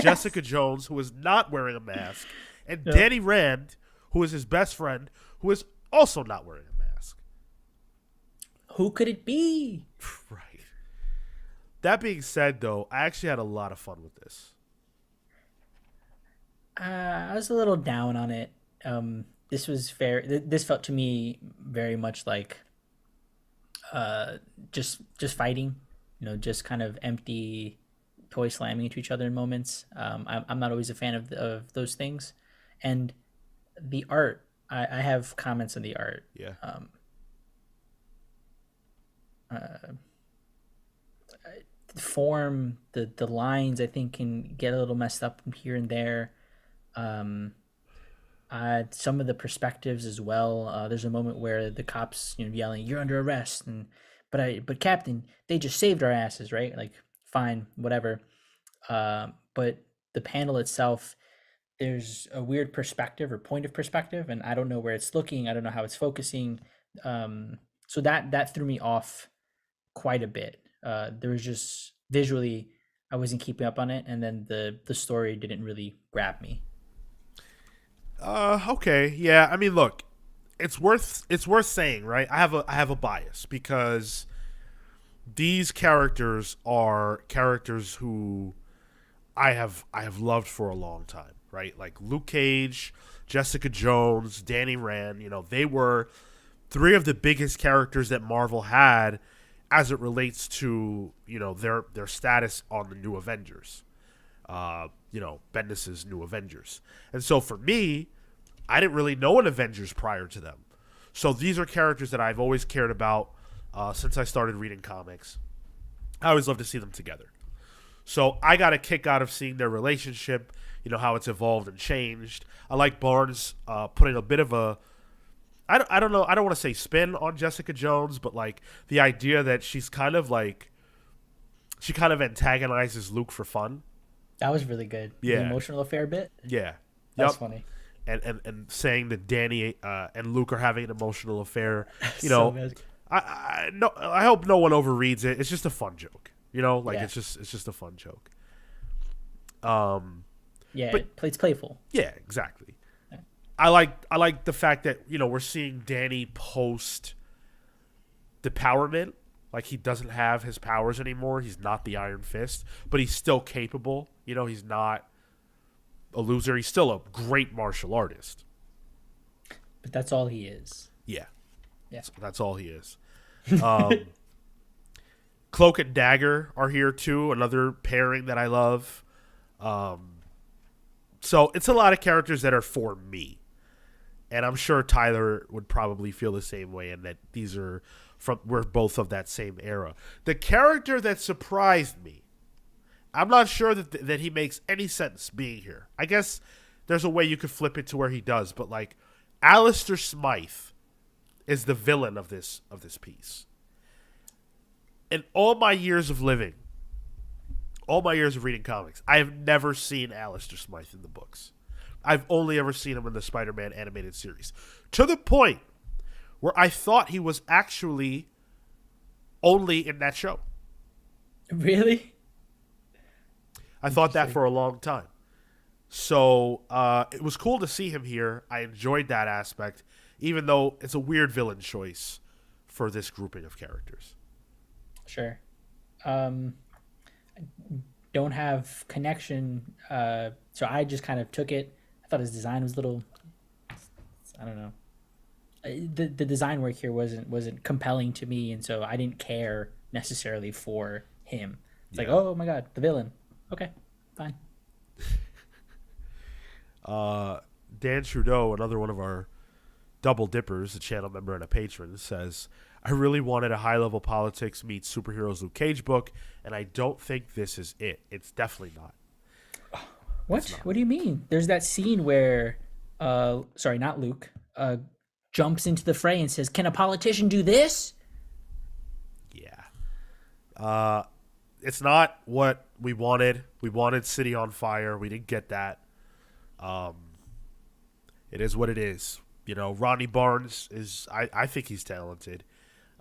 Jessica Jones, who is not wearing a mask, and Danny Rand, who is his best friend, who is also not wearing a mask. Who could it be? Right. That being said, though, I actually had a lot of fun with this. I was a little down on it. This was fair. This felt to me very much like just fighting, just kind of empty toy slamming into each other in moments. I'm not always a fan of those things. And the art, I have comments on the art. Yeah. Form, the lines, I think, can get a little messed up from here and there. Some of the perspectives as well. There's a moment where the cops, yelling, "You're under arrest," but Captain, they just saved our asses, right? Like, fine, whatever. But the panel itself, there's a weird perspective or point of perspective, and I don't know where it's looking. I don't know how it's focusing. So that threw me off quite a bit. There was just visually, I wasn't keeping up on it, and then the story didn't really grab me. Okay. Yeah. I mean, look, it's worth saying, right? I have a bias because these characters are characters who I have loved for a long time, right? Like Luke Cage, Jessica Jones, Danny Rand, they were three of the biggest characters that Marvel had as it relates to, their status on the New Avengers. Bendis's New Avengers. And so for me, I didn't really know an Avengers prior to them. So these are characters that I've always cared about since I started reading comics. I always love to see them together. So I got a kick out of seeing their relationship, how it's evolved and changed. I like Barnes putting a bit of a, I don't know, I don't want to say spin on Jessica Jones, but like the idea that she's kind of like, she kind of antagonizes Luke for fun. That was really good. Yeah. The emotional affair bit. Yeah. That's funny. And saying that Danny and Luke are having an emotional affair, I hope no one overreads it. It's just a fun joke, it's just a fun joke. Yeah, But it's playful. yeah, exactly. Yeah. I like the fact that we're seeing Danny post depowerment. Like he doesn't have his powers anymore. He's not the Iron Fist, but he's still capable. He's not a loser. He's still a great martial artist. But that's all he is. Yeah, Yeah. that's all he is. Cloak and Dagger are here too. Another pairing that I love. So it's a lot of characters that are for me, and I'm sure Tyler would probably feel the same way, and that we're both of that same era. The character that surprised me, I'm not sure that he makes any sense being here. I guess there's a way you could flip it to where he does, but like Alistair Smythe is the villain of this piece. In all my years of living, all my years of reading comics, I have never seen Alistair Smythe in the books. I've only ever seen him in the Spider-Man animated series. To the point where I thought he was actually only in that show. Really? I thought that for a long time. So it was cool to see him here. I enjoyed that aspect, even though it's a weird villain choice for this grouping of characters. Sure. I don't have connection, so I just kind of took it. I thought his design was a little, I don't know. The design work here wasn't compelling to me, and so I didn't care necessarily for him. It's like, oh my god, the villain. Okay, fine. Dan Trudeau, another one of our double dippers, a channel member and a patron, says, I really wanted a high-level politics meets superheroes Luke Cage book, and I don't think this is it. It's definitely not. What? What do you mean? There's that scene where, sorry, not Luke, jumps into the fray and says, "Can a politician do this?" Yeah. It's not what we wanted. We wanted City on Fire. We didn't get that. It is what it is. Ronnie Barnes is, I think he's talented.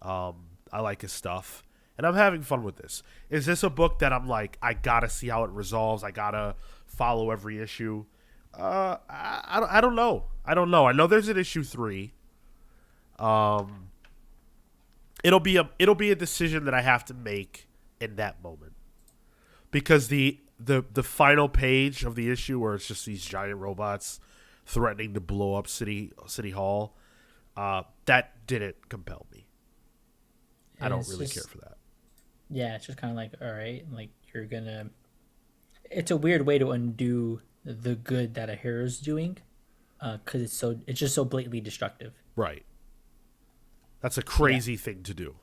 I like his stuff. And I'm having fun with this. Is this a book that I'm like, I gotta see how it resolves? I gotta follow every issue? I don't know. I know there's an issue 3. It'll be a decision that I have to make in that moment. Because the final page of the issue where it's just these giant robots threatening to blow up City Hall, that didn't compel me. I don't really care for that. Yeah, it's just kind of like, all right, like it's a weird way to undo the good that a hero's doing, because it's just so blatantly destructive. Right. That's a crazy thing to do.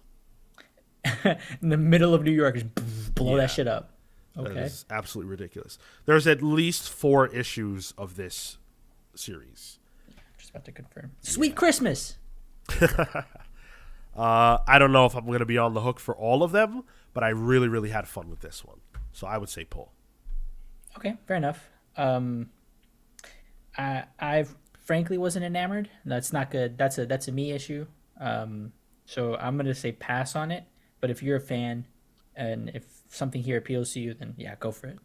In the middle of New York, just blow that shit up. Okay. That is absolutely ridiculous. There's at least 4 issues of this series. Just about to confirm. Sweet Christmas. I don't know if I'm going to be on the hook for all of them, but I really, really had fun with this one. So I would say pull. Okay, fair enough. I frankly wasn't enamored. That's not good. That's a me issue. So I'm going to say pass on it. But if you're a fan and if something here appeals to you, then yeah, go for it.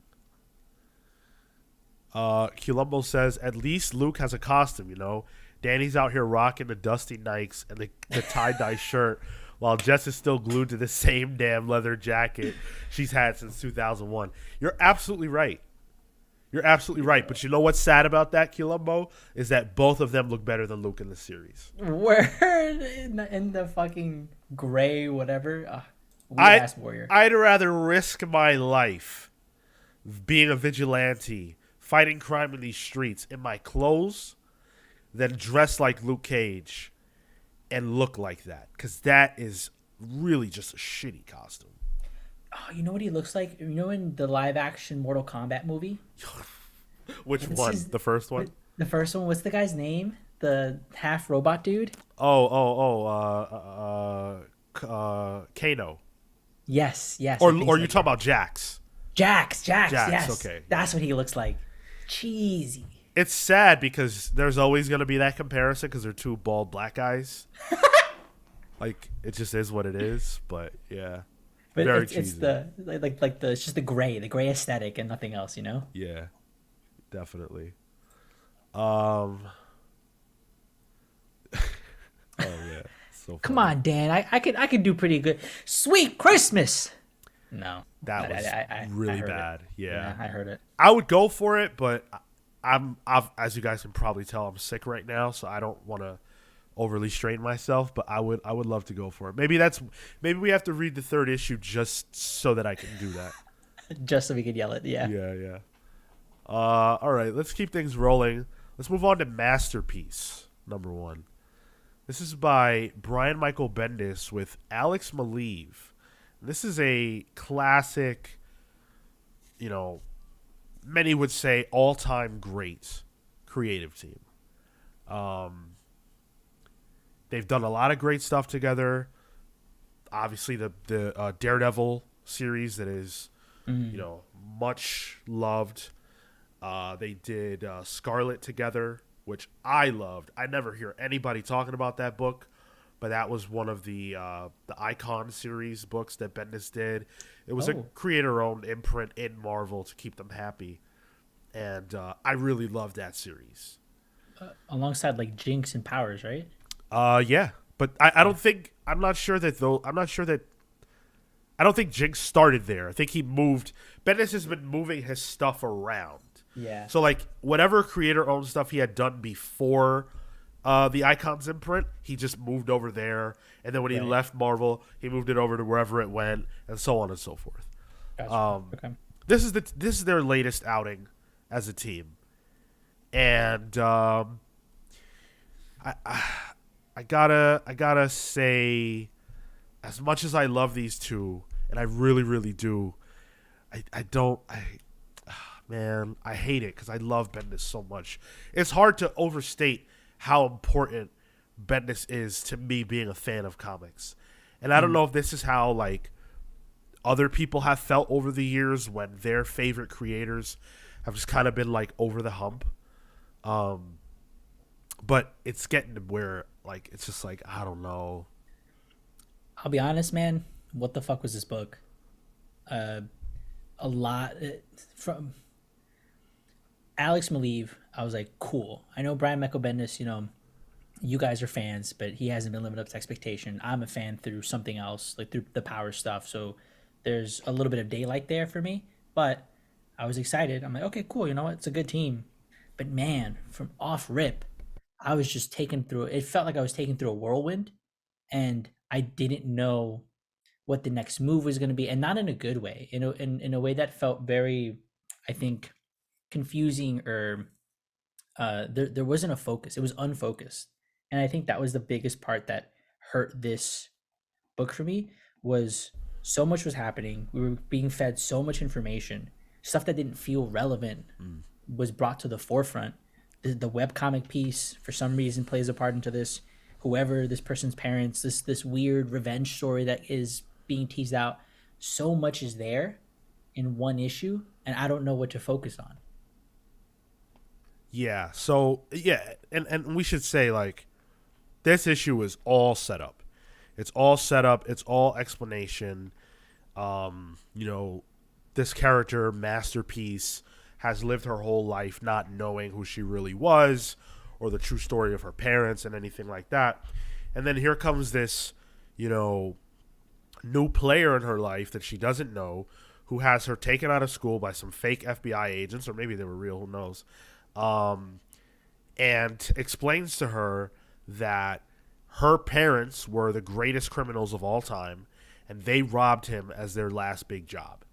Columbo says, at least Luke has a costume, Danny's out here rocking the dusty Nikes and the tie-dye shirt, while Jess is still glued to the same damn leather jacket she's had since 2001. You're absolutely right. But you know what's sad about that, Columbo? Is that both of them look better than Luke in the series. Where in the fucking gray whatever? Weird-ass warrior. I'd rather risk my life being a vigilante, fighting crime in these streets, in my clothes, than dress like Luke Cage and look like that. Because that is really just a shitty costume. Oh, you know what he looks like? In the live-action Mortal Kombat movie? Which one? The first one? The first one. What's the guy's name? The half-robot dude? Kano. Yes. Or you're talking about Jax. Jax, yes. Okay. That's what he looks like. Cheesy. It's sad because there's always going to be that comparison because they're 2 bald black guys. Like, it just is what it is, but yeah. But very it's cheesy. the it's just the gray aesthetic and nothing else, Yeah. definitely. Um. Oh yeah, so Come funny. on, Dan. I could do pretty good. Sweet Christmas. No, That was I really heard it. bad. Yeah, Yeah, I heard it. I would go for it, but as you guys can probably tell, I'm sick right now, so I don't want to overly strain myself. But I would love to go for it. Maybe we have to read the third issue just so that I can do that. Just so we could yell it. Yeah. Yeah, yeah. All right, let's keep things rolling. Let's move on to Masterpiece #1. This is by Brian Michael Bendis with Alex Maleev. This is a classic, many would say all-time great creative team. Um, they've done a lot of great stuff together. Obviously, the Daredevil series that is, much loved. They did Scarlet together, which I loved. I never hear anybody talking about that book, but that was one of the Icon series books that Bendis did. It was a Oh. creator-owned imprint in Marvel to keep them happy, and I really loved that series. Alongside like Jinx and Powers, right? Yeah, but I don't think I'm not sure that though. I'm not sure that I don't think Jinx started there. I think he moved. Bendis has been moving his stuff around. Yeah. So like whatever creator-owned stuff he had done before the Icons imprint, he just moved over there, and then when he Right. left Marvel, he moved it over to wherever it went, and so on and so forth. Gotcha. Okay. This is their latest outing as a team, and I gotta say, as much as I love these two, and I really really do, I don't man, I hate it because I love Bendis so much. It's hard to overstate how important Bendis is to me being a fan of comics. And I don't know if this is how like other people have felt over the years when their favorite creators have just kind of been like over the hump. But it's getting to where like it's just like I don't know. I'll be honest, man. What the fuck was this book? A lot from Alex Maleev. I was like, cool. I know Brian Michael Bendis. You guys are fans, but he hasn't been living up to expectation. I'm a fan through something else, like through the Power stuff. So there's a little bit of daylight there for me. But I was excited. I'm like, okay, cool. You know what? It's a good team. But man, from off rip, I was just taken through. It felt like I was taken through a whirlwind, and I didn't know what the next move was going to be, and not in a good way. In a way that felt very, I think, confusing, or there wasn't a focus. It was unfocused, and I think that was the biggest part that hurt this book for me. Was so much was happening. We were being fed so much information, stuff that didn't feel relevant was brought to the forefront. The webcomic piece for some reason plays a part into this. Whoever this person's parents, this weird revenge story that is being teased out, so much is there in one issue, and I don't know what to focus on. Yeah. So yeah, and we should say like this issue is all set up. It's all set up. It's all explanation. This character, Masterpiece, has lived her whole life not knowing who she really was or the true story of her parents and anything like that. And then here comes this, new player in her life that she doesn't know, who has her taken out of school by some fake FBI agents, or maybe they were real, who knows, and explains to her that her parents were the greatest criminals of all time, and they robbed him as their last big job.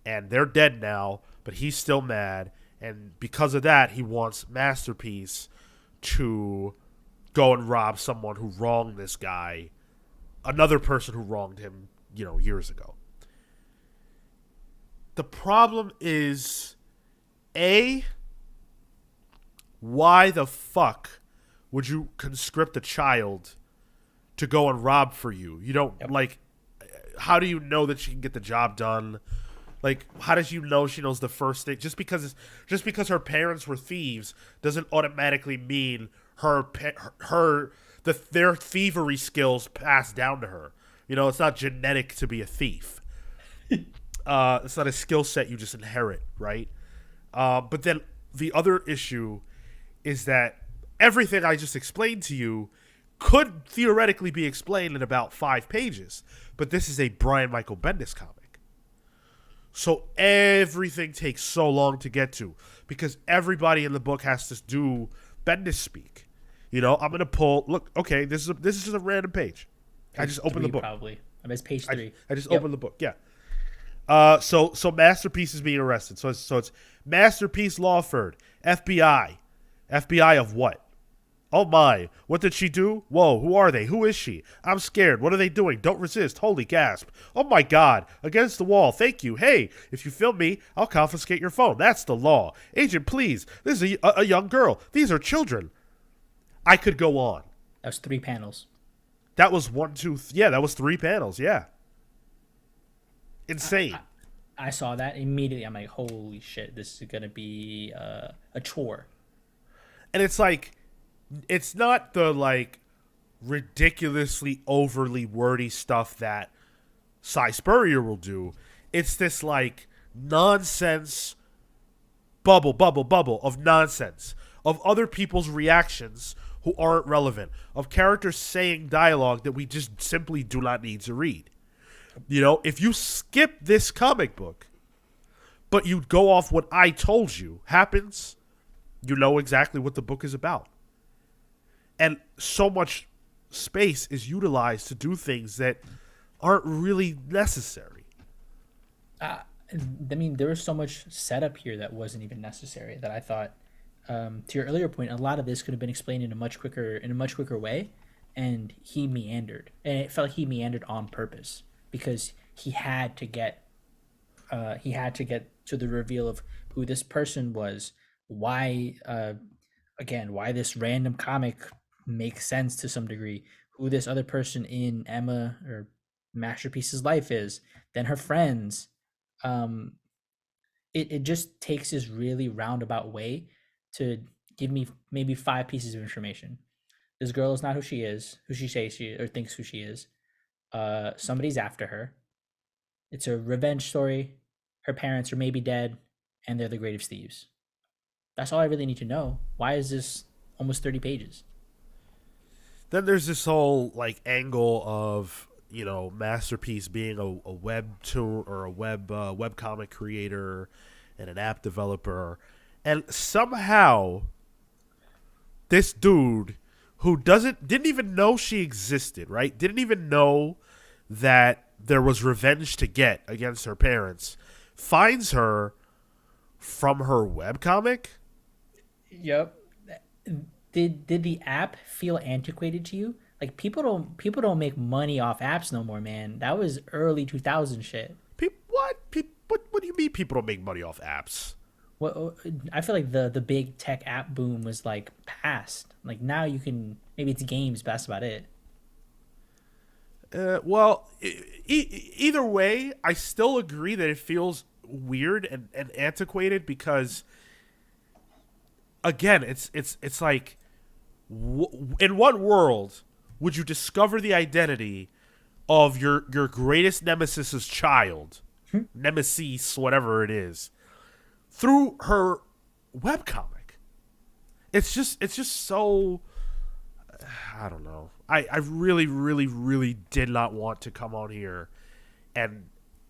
And they're dead now, but he's still mad, and because of that, he wants Masterpiece to go and rob someone who wronged this guy, another person who wronged him, years ago. The problem is, why the fuck would you conscript a child to go and rob for you? You don't, how do you know that she can get the job done? Like, how does you know she knows the first thing? Just because her parents were thieves doesn't automatically mean their thievery skills passed down to her. It's not genetic to be a thief. It's not a skill set you just inherit, right? But then the other issue is that everything I just explained to you could theoretically be explained in about 5 pages, but this is a Brian Michael Bendis comic. So everything takes so long to get to because everybody in the book has to do Bendis speak. You know, I'm gonna pull. Look, okay, this is just a random page. I just opened the book. Probably. I mean, it's page 3. I just opened the book. Yeah. So Masterpiece is being arrested. So it's Masterpiece Lawford, FBI. FBI of what? Oh my! What did she do? Whoa! Who are they? Who is she? I'm scared. What are they doing? Don't resist. Holy gasp! Oh my God! Against the wall. Thank you. Hey, if you film me, I'll confiscate your phone. That's the law. Agent, please. This is a young girl. These are children. I could go on. That was 3 panels. That was 1, 2. Yeah, that was 3 panels. Yeah. Insane. I saw that immediately. I'm like, holy shit! This is gonna be a chore. And it's like, it's not the like ridiculously overly wordy stuff that Cy Spurrier will do. It's this like nonsense bubble of nonsense of other people's reactions who aren't relevant, of characters saying dialogue that we just simply do not need to read. You know, if you skip this comic book, but you go off what I told you happens, you know exactly what the book is about. And so much space is utilized to do things that aren't really necessary. I mean, there was so much setup here that wasn't even necessary that I thought, to your earlier point, a lot of this could have been explained in a much quicker way, and he meandered, and it felt like he meandered on purpose because he had to get to the reveal of who this person was, why this random comic makes sense to some degree, who this other person in Emma or Masterpiece's life is, then her friends. It just takes this really roundabout way to give me maybe 5 pieces of information. This girl is not who she is, who she says she or thinks who she is. Somebody's after her. It's a revenge story. Her parents are maybe dead, and they're the greatest thieves. That's all I really need to know. Why is this almost 30 pages? Then there's this whole like angle of, you know, Masterpiece being a webtoon or a web comic creator and an app developer, and somehow this dude who didn't even know she existed, right? Didn't even know that there was revenge to get against her parents, finds her from her webcomic. Yep. Did the app feel antiquated to you? Like people don't make money off apps no more, man. That was early 2000 shit. What do you mean people don't make money off apps? Well, I feel like the big tech app boom was like past. Like now you can, maybe it's games, but that's about it. Well, either way, I still agree that it feels weird and antiquated because, again, it's like, in what world would you discover the identity of your greatest nemesis's child, nemesis, whatever it is, through her webcomic? It's just so, I don't know. I really, really, really did not want to come on here and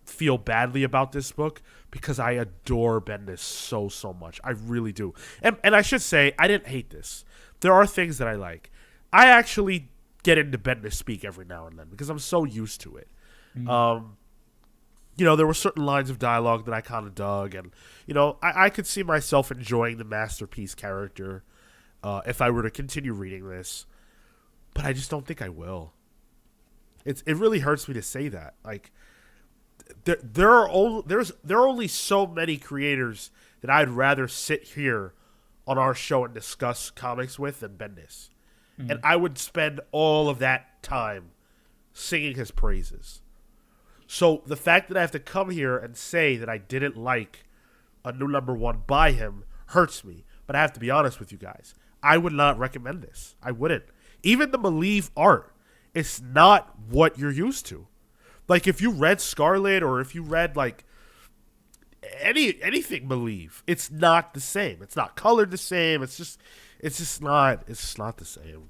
feel badly about this book because I adore Bendis so much. I really do. And I should say, I didn't hate this. There are things that I like. I actually get into Bendis speak every now and then because I'm so used to it. You know, there were certain lines of dialogue that I kind of dug, and, you know, I could see myself enjoying the Masterpiece character if I were to continue reading this, but I just don't think I will. It really hurts me to say that. Like, there are only so many creators that I'd rather sit here on our show and discuss comics with than Bendis. And I would spend all of that time singing his praises. So the fact that I have to come here and say that I didn't like a new #1 by him hurts me. But I have to be honest with you guys. I would not recommend this. I wouldn't. Even the Believe art, it's not what you're used to. Like, if you read Scarlet or if you read, like, anything Believe. It's not the same. It's not colored the same. It's just not the same.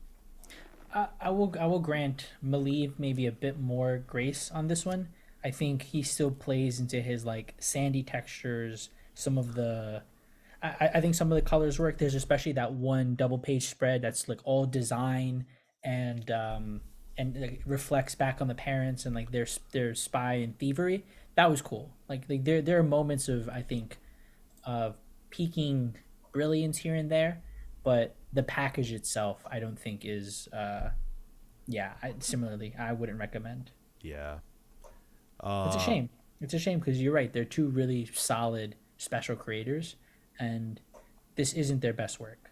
I will grant Malieve maybe a bit more grace on this one. I think he still plays into his like sandy textures. Some of the I think some of the colors work. There's especially that one double page spread that's like all design and like, reflects back on the parents and like their spy and thievery. That was cool. Like there are moments of I think peaking brilliance here and there, but the package itself I don't think is yeah. Similarly, I wouldn't recommend. Yeah. It's a Uh, shame. It's a shame because you're right. They're two really solid special creators, and this isn't their best work.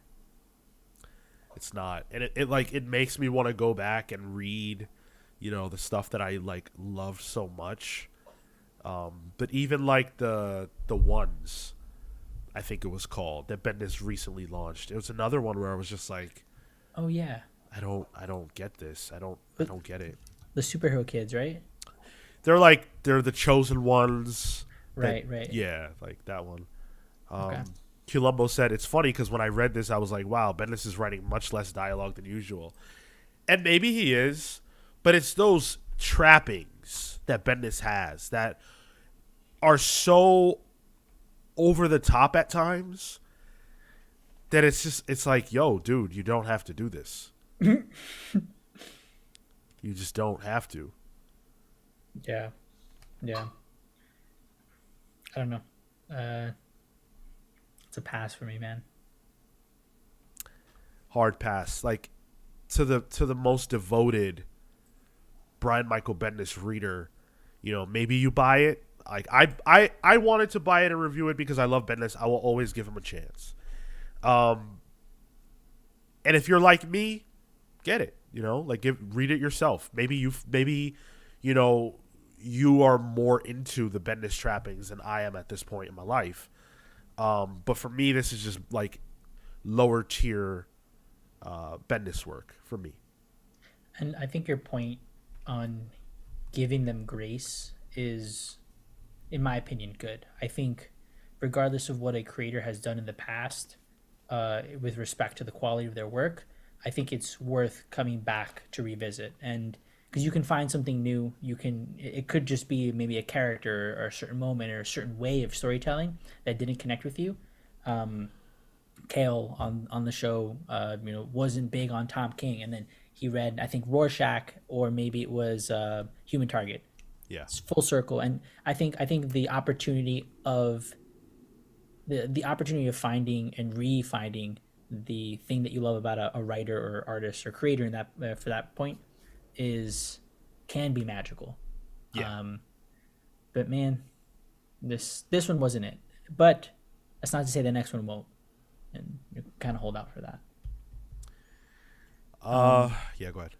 it's not, and it makes me want to go back and read, the stuff that I like loved so much. But even like the ones, I think it was called that Bendis recently launched. It was another one where I was just like, Oh yeah, I don't get this. I but don't get it. the superhero kids, right? They're the chosen ones. That Right, right. Yeah, like that one. Okay. Um, Columbo said it's funny because when I read this, I was like, wow, Bendis is writing much less dialogue than usual, and maybe he is, but it's those trappings that Bendis has that are so over the top at times that it's like, yo, dude, you don't have to do this. You just don't have to. Yeah, yeah. I don't know. Uh, it's a pass for me, man. Hard pass. Like to the most devoted Brian Michael Bendis reader, maybe you buy it. Like I wanted to buy it and review it because I love Bendis. I will always give him a chance. Um, and if you're like me, get it. Like read it yourself. Maybe you know you are more into the Bendis trappings than I am at this point in my life. But for me, this is just like lower tier Bendis work for me. And I think your point on giving them grace is, in my opinion, good. I think, regardless of what a creator has done in the past, with respect to the quality of their work, I think it's worth coming back to revisit. And because you can find something new, it could just be maybe a character or a certain moment or a certain way of storytelling that didn't connect with you. Um, Kale on the show, wasn't big on Tom King, and then he read I think Rorschach or maybe it was Human Target. Yeah. It's full circle, and I think the opportunity of finding and re-finding the thing that you love about a writer or artist or creator in that for that point is can be magical. Yeah. Um, but man, this one wasn't it. But that's not to say the next one won't, and you kind of hold out for that. Um, Yeah, go ahead.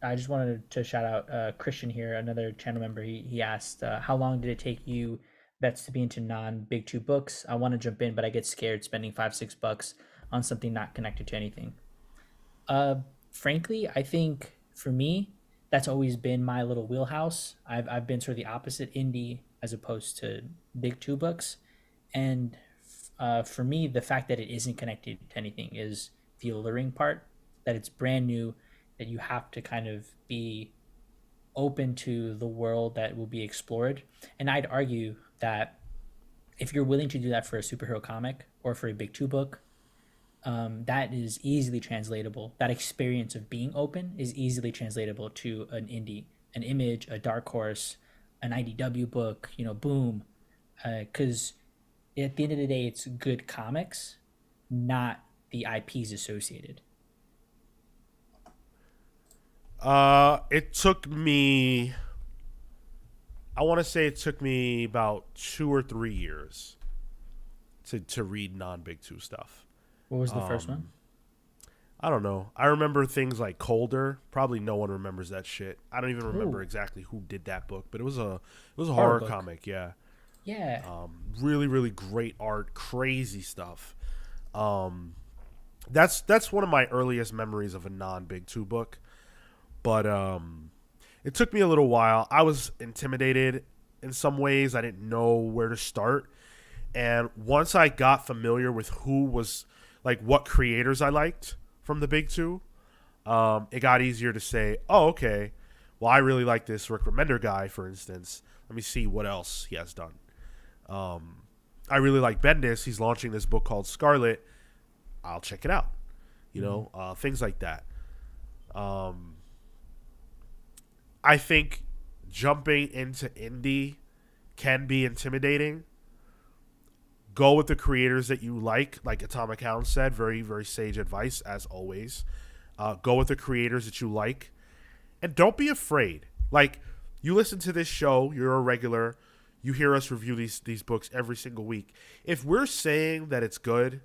I just wanted to shout out Christian here, another channel member. He asked, how long did it take you bets to be into non big two books? I want to jump in, but I get scared spending $5-6 on something not connected to anything. Uh, Frankly, I think for me, that's always been my little wheelhouse. I've been sort of the opposite, indie as opposed to big two books, and for me, the fact that it isn't connected to anything is the alluring part. That it's brand new, that you have to kind of be open to the world that will be explored. And I'd argue that if you're willing to do that for a superhero comic or for a big two book, that is easily translatable. That experience of being open is easily translatable to an indie, an image, a dark horse, an IDW book, boom. Because at the end of the day, it's good comics, not the IPs associated. It took me. I want to say it took me about 2 or 3 years to read non Big Two stuff. What was the first one? I don't know. I remember things like Colder. Probably no one remembers that shit. I don't even remember Ooh, exactly who did that book, but it was a horror horror book. comic. Yeah. Yeah. Really, really great art, crazy stuff. Um, that's one of my earliest memories of a non Big Two book. But it took me a little while. I was intimidated in some ways. I didn't know where to start. And once I got familiar with who was, like, what creators I liked from the big two, it got easier to say, oh, okay, well, I really like this Rick Remender guy, for instance. Let me see what else he has done. I really like Bendis. He's launching this book called Scarlet. I'll check it out. You know, things like that. I think jumping into indie can be intimidating. Go with the creators that you like Atomic Hound said. Very, very sage advice, as always. Go with the creators that you like. And don't be afraid. Like, you listen to this show, you're a regular, you hear us review these books every single week. If we're saying that it's good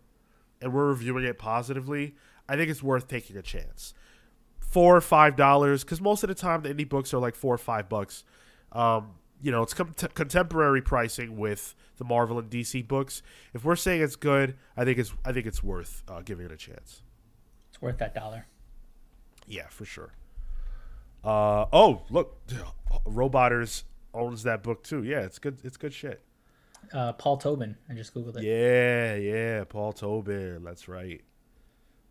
and we're reviewing it positively, I think it's worth taking a chance. $4 or $5, because most of the time the indie books are like $4 or $5. You know, it's contemporary pricing with the Marvel and DC books. If we're saying it's good, I think it's worth giving it a chance. It's worth that $1. Yeah, for sure. Oh, look, Roboters owns that book too. Yeah, it's good. It's good shit. Paul Tobin. I just googled it. Yeah, Paul Tobin. That's right.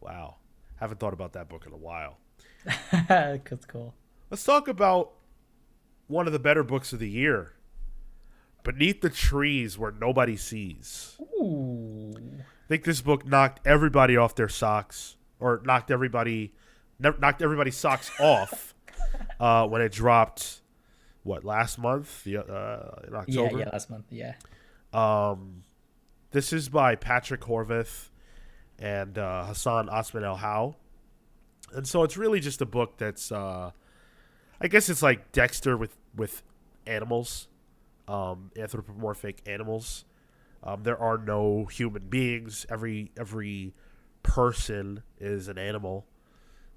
Wow, haven't thought about that book in a while. That's cool. Let's talk about one of the better books of the year. Beneath the Trees Where Nobody Sees. Ooh. I think this book knocked everybody off their socks, or knocked everybody's socks off when it dropped. What, last month? In October. Yeah, last month. Yeah. This is by Patrick Horvath and Hassan Osman El Howe, and so it's really just a book that's, I guess it's like Dexter with animals, anthropomorphic animals. There are no human beings. Every person is an animal.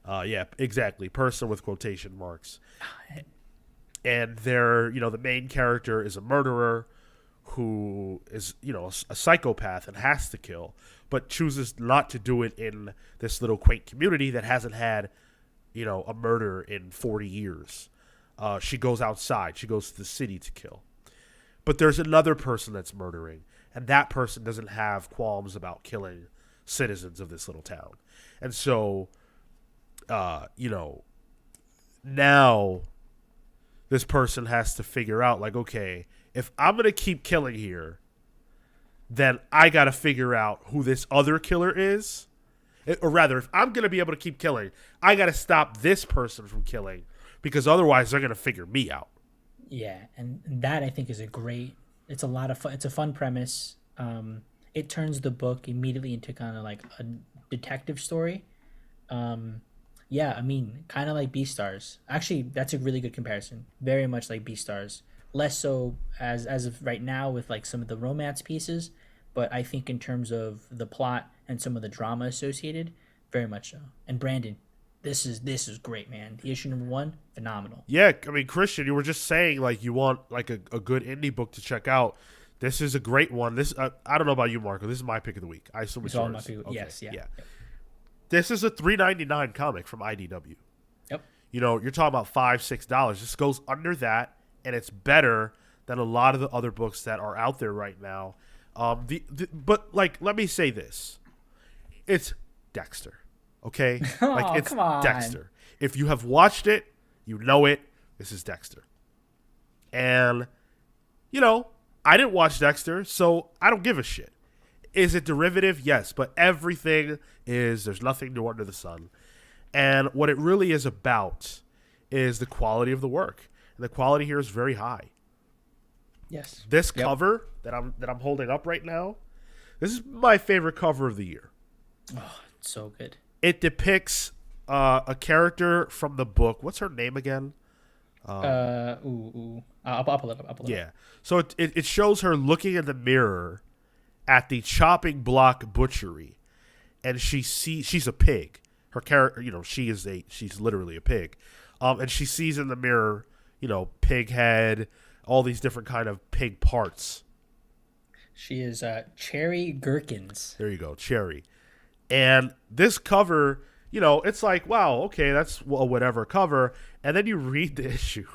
Yeah, exactly. Person with quotation marks. And the main character is a murderer who is, a psychopath and has to kill, but chooses not to do it in this little quaint community that hasn't had, a murder in 40 years. She goes outside. She goes to the city to kill. But there's another person that's murdering, and that person doesn't have qualms about killing citizens of this little town. And so, now this person has to figure out, like, okay, if I'm going to keep killing here, then I got to figure out who this other killer is. Or rather, if I'm going to be able to keep killing, I got to stop this person from killing, because otherwise they're going to figure me out. Yeah, and that I think is it's a lot of fun. It's a fun premise. It turns the book immediately into kind of like a detective story. Yeah, I mean, kind of like Beastars. Actually, that's a really good comparison. Very much like Beastars. Less so as of right now with like some of the romance pieces, but I think in terms of the plot and some of the drama associated, very much so. And Brandon, this is great, man. The issue number 1, phenomenal. Yeah, I mean, Christian, you were just saying like you want like a good indie book to check out. This is a great one. This I don't know about you, Marco. This is my pick of the week. I assume it's yours. My pick. Okay. Yes, yeah. Yep. This is a $3.99 comic from IDW. Yep. You're talking about $5-6. This goes under that, and it's better than a lot of the other books that are out there right now. But like, let me say this: it's Dexter, okay? Like, it's come on. Dexter. If you have watched it, you know it. This is Dexter, and I didn't watch Dexter, so I don't give a shit. Is it derivative? Yes, but everything is. There's nothing new under the sun. And what it really is about is the quality of the work. And the quality here is very high. Yes. This cover that I'm holding up right now, this is my favorite cover of the year. Oh, it's so good. It depicts a character from the book. What's her name again? I'll pull it up. Yeah. So it shows her looking in the mirror at the chopping block butchery, and she's a pig. Her character, she's literally a pig, and she sees in the mirror, pig head, all these different kind of pig parts. She is Cherry Gherkins. There you go, Cherry. And this cover, it's like, wow, okay, that's a whatever cover, and then you read the issue,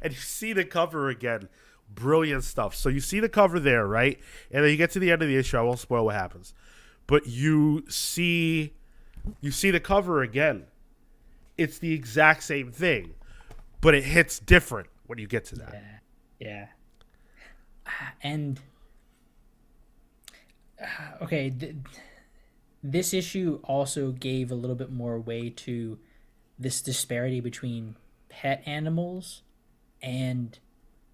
and you see the cover again Brilliant stuff. So you see the cover there, right? And then you get to the end of the issue. I won't spoil what happens, but you see the cover again. It's the exact same thing, but it hits different when you get to that. Yeah. And okay, this issue also gave a little bit more way to this disparity between pet animals and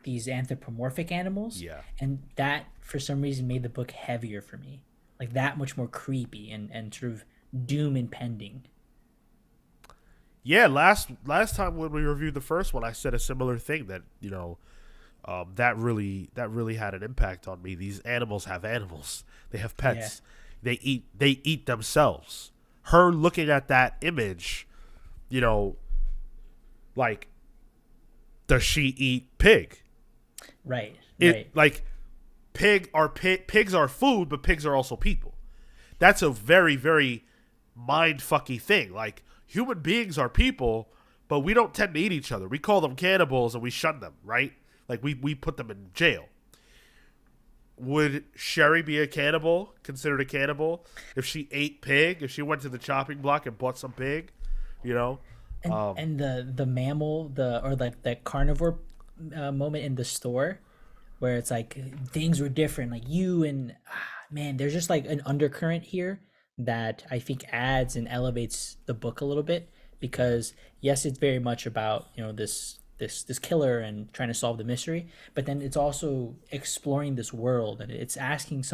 these anthropomorphic animals. Yeah. And that for some reason made the book heavier for me, like that much more creepy and sort of doom impending. Yeah, last time when we reviewed the first one, I said a similar thing that that really had an impact on me. These animals have animals. They have pets. Yeah. They eat themselves. Her looking at that image, like, does she eat pig? Right. Like, pigs are food, but pigs are also people. That's a very, very mind-fucky thing. Like, human beings are people, but we don't tend to eat each other. We call them cannibals and we shun them, right? Like, we put them in jail. Would Sherry be considered a cannibal, if she ate pig, if she went to the chopping block and bought some pig, And the mammal, that carnivore moment in the store, where it's like things were different. Like you and man, there's just like an undercurrent here that I think adds and elevates the book a little bit, because yes, it's very much about this killer and trying to solve the mystery, but then it's also exploring this world, and it's asking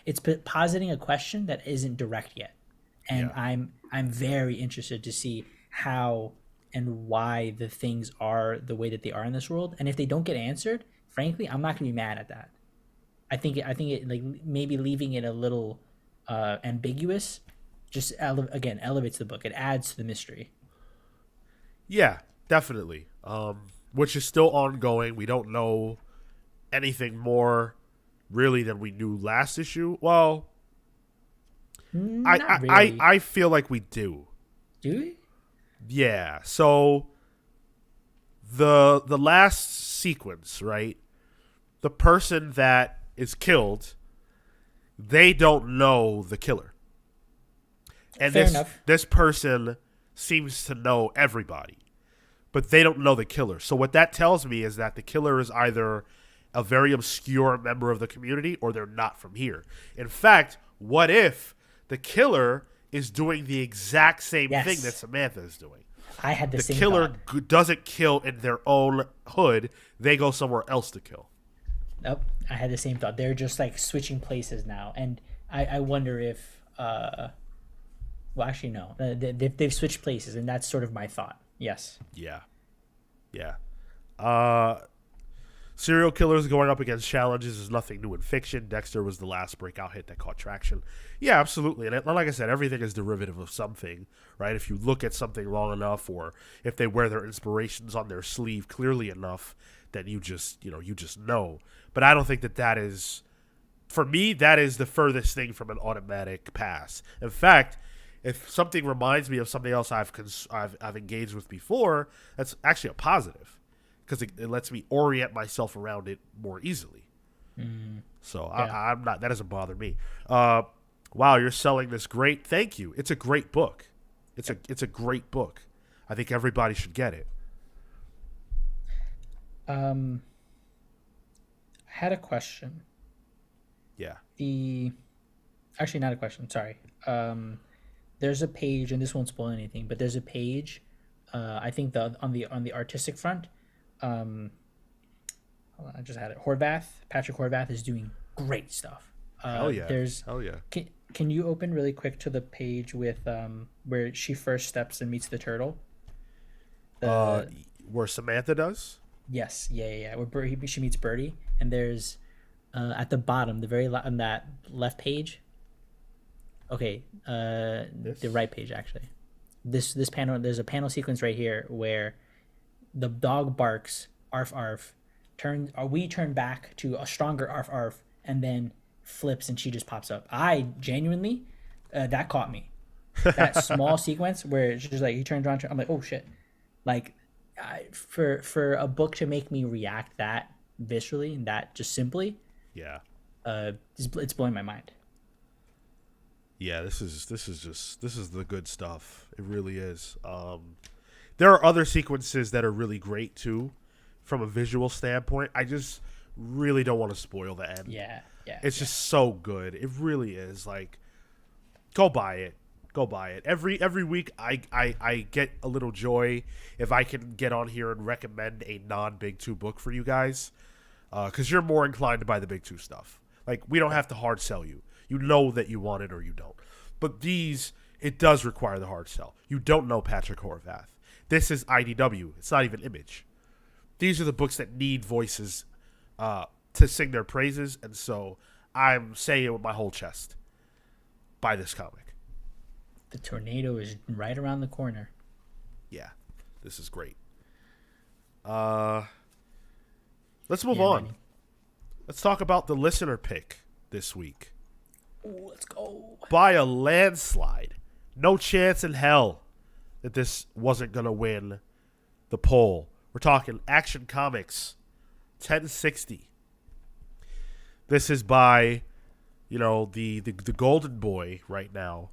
it's positing a question that isn't direct yet, and Yeah. I'm very interested to see how and why the things are the way that they are in this world. And if they don't get answered, frankly, I'm not gonna be mad at that. I think it like maybe leaving it a little ambiguous just again elevates the book. It adds to the mystery. Yeah, definitely. Which is still ongoing. We don't know anything more really than we knew last issue. Well, Not I really. I feel like we do. Do we? Yeah. So the last sequence, right? The person that is killed, they don't know the killer. And Fair enough. this person seems to know everybody, but they don't know the killer. So what that tells me is that the killer is either a very obscure member of the community or they're not from here. In fact, what if the killer is doing the exact same Yes. thing that Samantha is doing? I had the The same killer thought. doesn't kill in their own hood. They go somewhere else to kill. Nope, I had the same thought. They're just like switching places now, and I wonder if well, actually no, they've switched places, and that's sort of my thought. Yes. Yeah. Yeah. Serial killers going up against challenges is nothing new in fiction. Dexter was the last breakout hit that caught traction. Yeah, absolutely. And like I said, everything is derivative of something, right? If you look at something long enough, or if they wear their inspirations on their sleeve clearly enough, then you just know. But I don't think that is, for me, that is the furthest thing from an automatic pass. In fact, if something reminds me of something else I've engaged with before, that's actually a positive, because it lets me orient myself around it more easily. So Yeah. I'm not. That doesn't bother me. Wow, you're selling this great. Thank you. It's a great book. It's a great book. I think everybody should get it. I had a question. Yeah. The Actually, not a question. Sorry. There's a page, and this won't spoil anything, but there's a page. I think on the artistic front. Hold on, I just had it. Patrick Horvath is doing great stuff. Hell yeah. There's Hell yeah. Can you open really quick to the page with where she first steps and meets the turtle? Where Samantha does. Yes, yeah. Where she meets Birdie, and there's at the bottom, on that left page. Okay, the right page actually. This panel, there's a panel sequence right here where the dog barks, arf arf, we turn back to a stronger arf arf, and then flips and she just pops up. I genuinely, that caught me. That small sequence where it's just like he turns around, I'm like, oh shit, like for a book to make me react that viscerally and that just simply, Yeah. it's blowing my mind. Yeah, this is the good stuff. It really is. There are other sequences that are really great too, from a visual standpoint. I just really don't want to spoil the end. Yeah, yeah, It's yeah. just so good. It really is. Like, go buy it. Go buy it. Every week I get a little joy if I can get on here and recommend a non Big Two book for you guys, because you're more inclined to buy the Big Two stuff. Like, we don't have to hard sell you. You know that you want it or you don't. But these, it does require the hard sell. You don't know Patrick Horvath. This is IDW. It's not even Image. These are the books that need voices to sing their praises, and so I'm saying it with my whole chest. Buy this comic. The tornado is right around the corner. Yeah, this is great. Let's move Yeah, on. Manny. Let's talk about the listener pick this week. Ooh, let's go. By a landslide. No chance in hell that this wasn't going to win the poll. We're talking Action Comics 1060. This is by, the golden boy right now,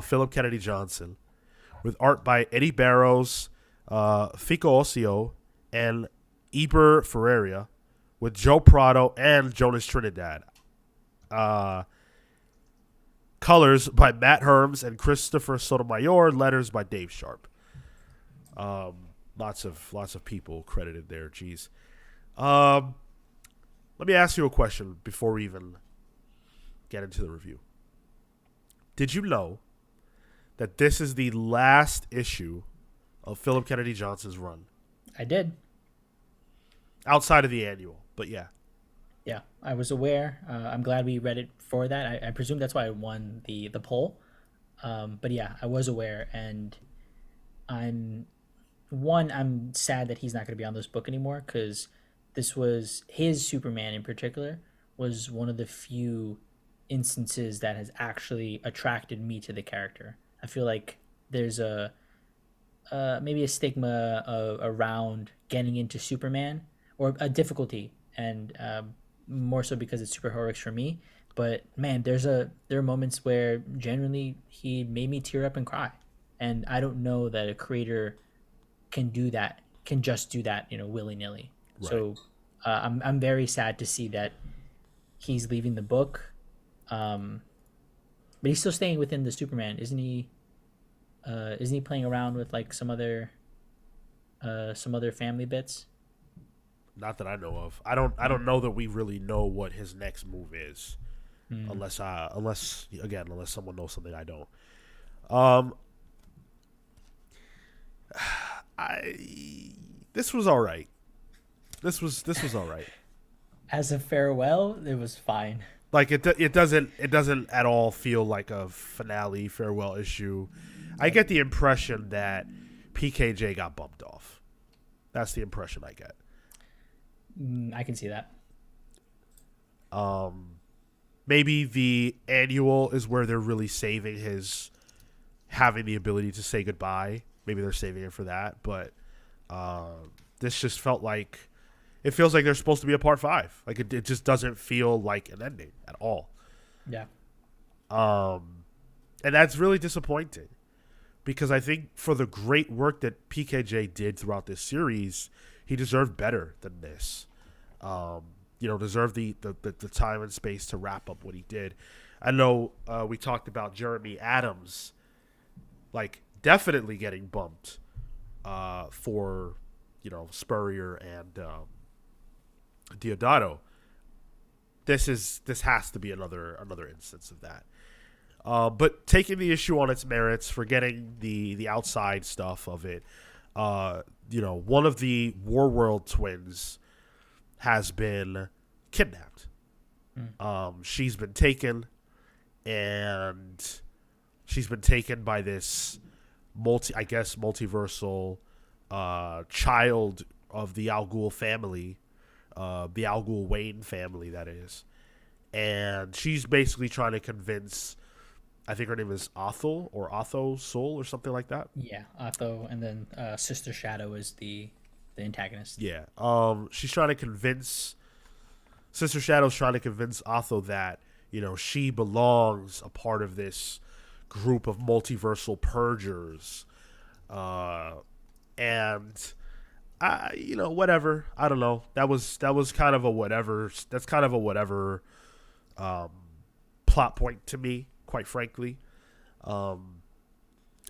Phillip Kennedy Johnson, with art by Eddie Barrows, Fico Ossio, and Eber Ferreira, with Joe Prado and Jonas Trinidad. Colors by Matt Herms and Christopher Sotomayor. Letters by Dave Sharp. Lots of people credited there. Jeez. Let me ask you a question before we even get into the review. Did you know that this is the last issue of Phillip Kennedy Johnson's run? I did. Outside of the annual, but yeah. Yeah, I was aware. I'm glad we read it for that. I presume that's why I won the poll. But yeah, I was aware, and I'm sad that he's not going to be on this book anymore, because this was his Superman in particular was one of the few instances that has actually attracted me to the character. I feel like there's a maybe a stigma around getting into Superman, or a difficulty, and more so because it's super heroics for me. But man, there are moments where genuinely he made me tear up and cry, and I don't know that a creator can just do that, willy nilly. Right. So I'm very sad to see that he's leaving the book, but he's still staying within the Superman, isn't he? Isn't he playing around with like some other family bits? Not that I know of. I don't know that we really know what his next move is, unless someone knows something I don't. This was all right. This was all right. As a farewell, it was fine. Like it doesn't at all feel like a finale farewell issue. I get the impression that PKJ got bumped off. That's the impression I get. I can see that. Maybe the annual is where they're really saving his having the ability to say goodbye. Maybe they're saving it for that, but this just felt like it feels like there's supposed to be a part 5. Like it just doesn't feel like an ending at all. Yeah. And that's really disappointing, because I think for the great work that PKJ did throughout this series, he deserved better than this. Deserved the time and space to wrap up what he did. I know we talked about Jeremy Adams, like definitely getting bumped for Spurrier and Deodato. This has to be another instance of that. But taking the issue on its merits, forgetting the outside stuff of it, one of the Warworld twins has been kidnapped. She's been taken, and she's been taken by this multiversal child of the Al Ghul family, the Al Ghul Wayne family, that is. And she's basically trying to convince, I think her name is Othel or Otho Soul or something like that. Yeah, Otho, and then Sister Shadow is the the antagonist. Yeah. She's trying to convince Sister Shadow's trying to convince Otho that, she belongs a part of this group of multiversal purgers. And whatever. I don't know. That was kind of a whatever. That's kind of a whatever plot point to me, quite frankly.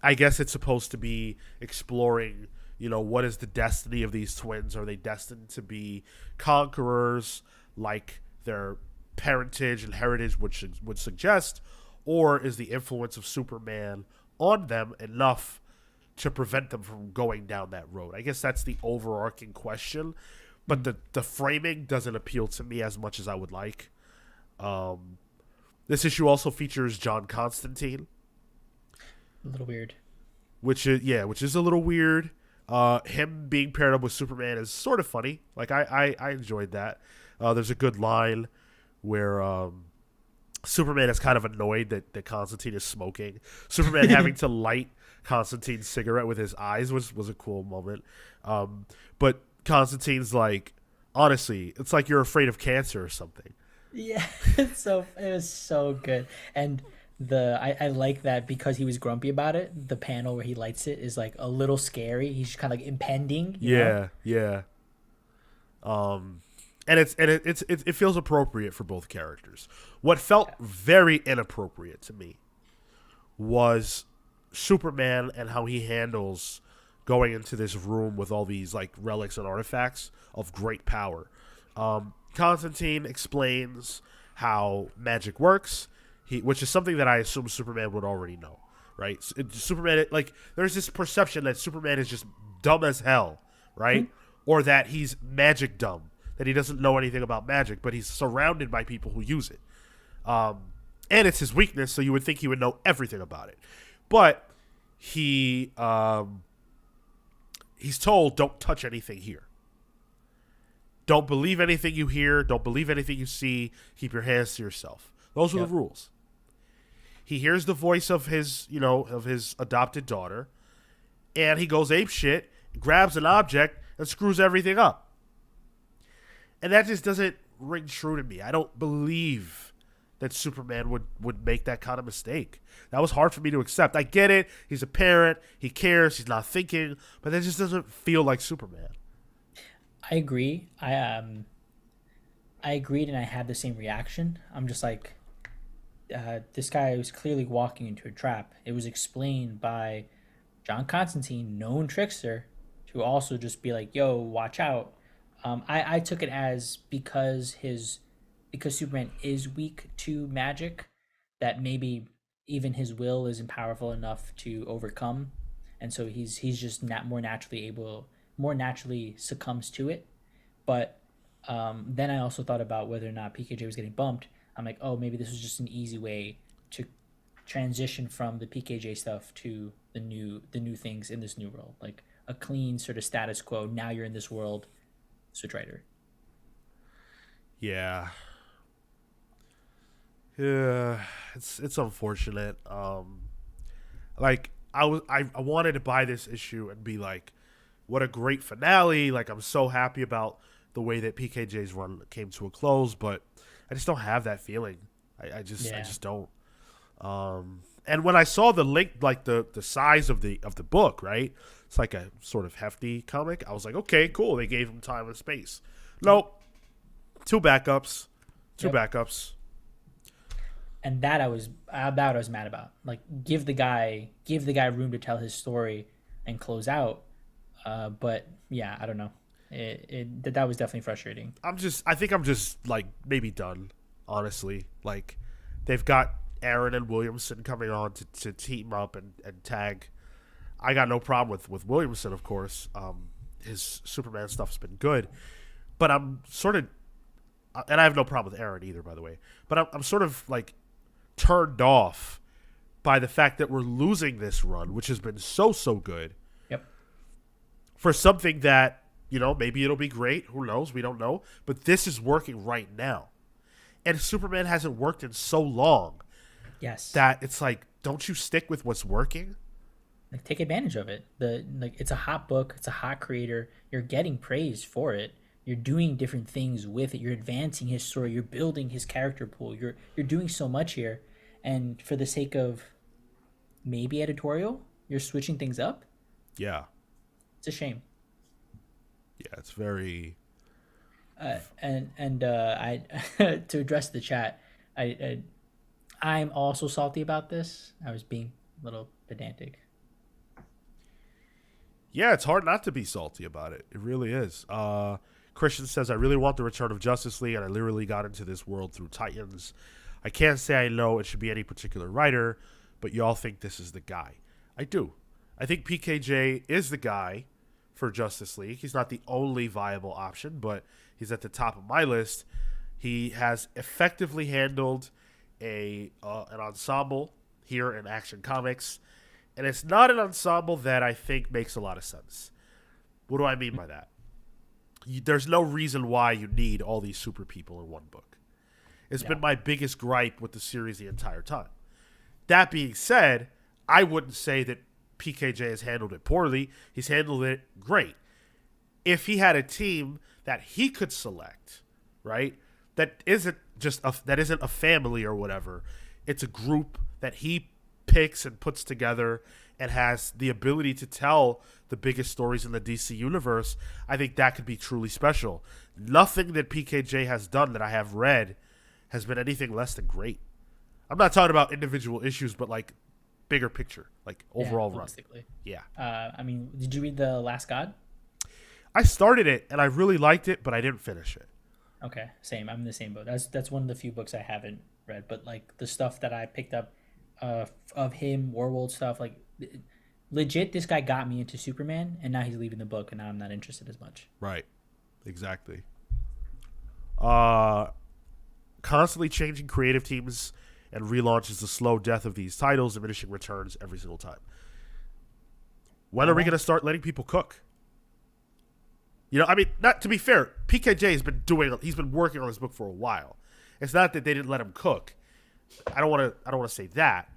I guess it's supposed to be exploring, what is the destiny of these twins? Are they destined to be conquerors like their parentage and heritage would suggest? Or is the influence of Superman on them enough to prevent them from going down that road? I guess that's the overarching question. But the framing doesn't appeal to me as much as I would like. This issue also features John Constantine. A little weird. Which is a little weird. Him being paired up with Superman is sort of funny. Like, I enjoyed that. There's a good line where Superman is kind of annoyed that Constantine is smoking. Superman having to light Constantine's cigarette with his eyes was a cool moment. But Constantine's like, honestly, it's like you're afraid of cancer or something. Yeah, it was so good. And I like that because he was grumpy about it. The panel where he lights it is like a little scary. He's kind of like impending. You know? Yeah. And it feels appropriate for both characters. What felt very inappropriate to me was Superman and how he handles going into this room with all these like relics and artifacts of great power. Constantine explains how magic works. Which is something that I assume Superman would already know, right? Superman, there's this perception that Superman is just dumb as hell, right? Mm-hmm. Or that he's magic dumb, that he doesn't know anything about magic, but he's surrounded by people who use it. And it's his weakness, so you would think he would know everything about it. But he's told, don't touch anything here. Don't believe anything you hear. Don't believe anything you see. Keep your hands to yourself. Those are the rules. He hears the voice of his adopted daughter, and he goes apeshit, grabs an object, and screws everything up. And that just doesn't ring true to me. I don't believe that Superman would make that kind of mistake. That was hard for me to accept. I get it. He's a parent. He cares. He's not thinking. But that just doesn't feel like Superman. I agree. I agreed, and I had the same reaction. I'm just like, this guy was clearly walking into a trap. It was explained by John Constantine, known trickster, to also just be like, yo, watch out. I took it as because Superman is weak to magic, that maybe even his will isn't powerful enough to overcome, and so he's just more naturally succumbs to it. But then I also thought about whether or not PKJ was getting bumped. I'm like, oh, maybe this was just an easy way to transition from the PKJ stuff to the new things in this new world, like a clean sort of status quo. Now you're in this world, switch writer. Yeah, it's unfortunate. Like I wanted to buy this issue and be like, what a great finale! Like, I'm so happy about the way that PKJ's run came to a close, but I just don't have that feeling. I just don't. And when I saw the link, like the size of the book, right? It's like a sort of hefty comic. I was like, okay, cool. They gave him time and space. Nope. Two backups. And that I was mad about. Like, give the guy room to tell his story and close out. But yeah, I don't know. That was definitely frustrating. I think I'm just like maybe done, honestly. Like, they've got Aaron and Williamson coming on to team up and tag. I got no problem with Williamson, of course. His Superman stuff's been good, but I'm sort of, and I have no problem with Aaron either, by the way. But I'm sort of like turned off by the fact that we're losing this run, which has been so good. Yep. For something that, maybe it'll be great. Who knows? We don't know. But this is working right now. And Superman hasn't worked in so long. Yes. That it's like, don't you stick with what's working? like take advantage of it. The like it's a hot book, it's a hot creator. You're getting praise for it. You're doing different things with it. You're advancing his story. You're building his character pool. You're doing so much here, and for the sake of maybe editorial, you're switching things up. Yeah, It's a shame. yeah, it's very. I to address the chat, I I'm also salty about this. I was being a little pedantic. Yeah, it's hard not to be salty about it. It really is. Christian says, I really want the return of Justice League, and I literally got into this world through Titans. I can't say I know it should be any particular writer, but y'all think this is the guy. I do. I think PKJ is the guy for Justice League. He's not the only viable option, but he's at the top of my list. He has effectively handled an ensemble here in Action Comics, and it's not an ensemble that I think makes a lot of sense. What do I mean by that? There's no reason why you need all these super people in one book. It's Yeah. been my biggest gripe with the series the entire time. That being said, I wouldn't say that PKJ has handled it poorly. He's handled it great. If he had a team that he could select, right? That isn't a family or whatever. It's a group that he picks and puts together and has the ability to tell the biggest stories in the DC universe. I think that could be truly special. Nothing that PKJ has done that I have read has been anything less than great. I'm not talking about individual issues, but like bigger picture, like overall run. Holistically. Yeah. I mean, did you read The Last God? I started it and I really liked it, but I didn't finish it. Okay, same. I'm in the same boat. That's one of the few books I haven't read, but like the stuff that I picked up of him, Warworld stuff, like legit, this guy got me into Superman, and now he's leaving the book, and now I'm not interested as much. Right. Exactly. Uh Constantly changing creative teams and relaunches the slow death of these titles, diminishing returns every single time. When are we going to start letting people cook? You know, I mean, not to be fair, PKJ he's been working on this book for a while. It's not that they didn't let him cook. I don't want to say that,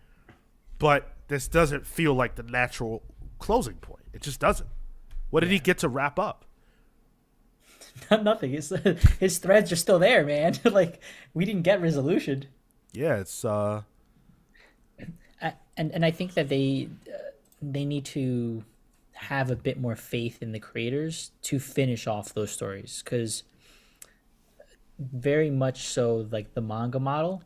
but this doesn't feel like the natural closing point. It just doesn't. What did he get to wrap up? Nothing. His threads are still there, man. Like we didn't get resolution. Yeah, it's And I think that they need to have a bit more faith in the creators to finish off those stories, because very much so like the manga model,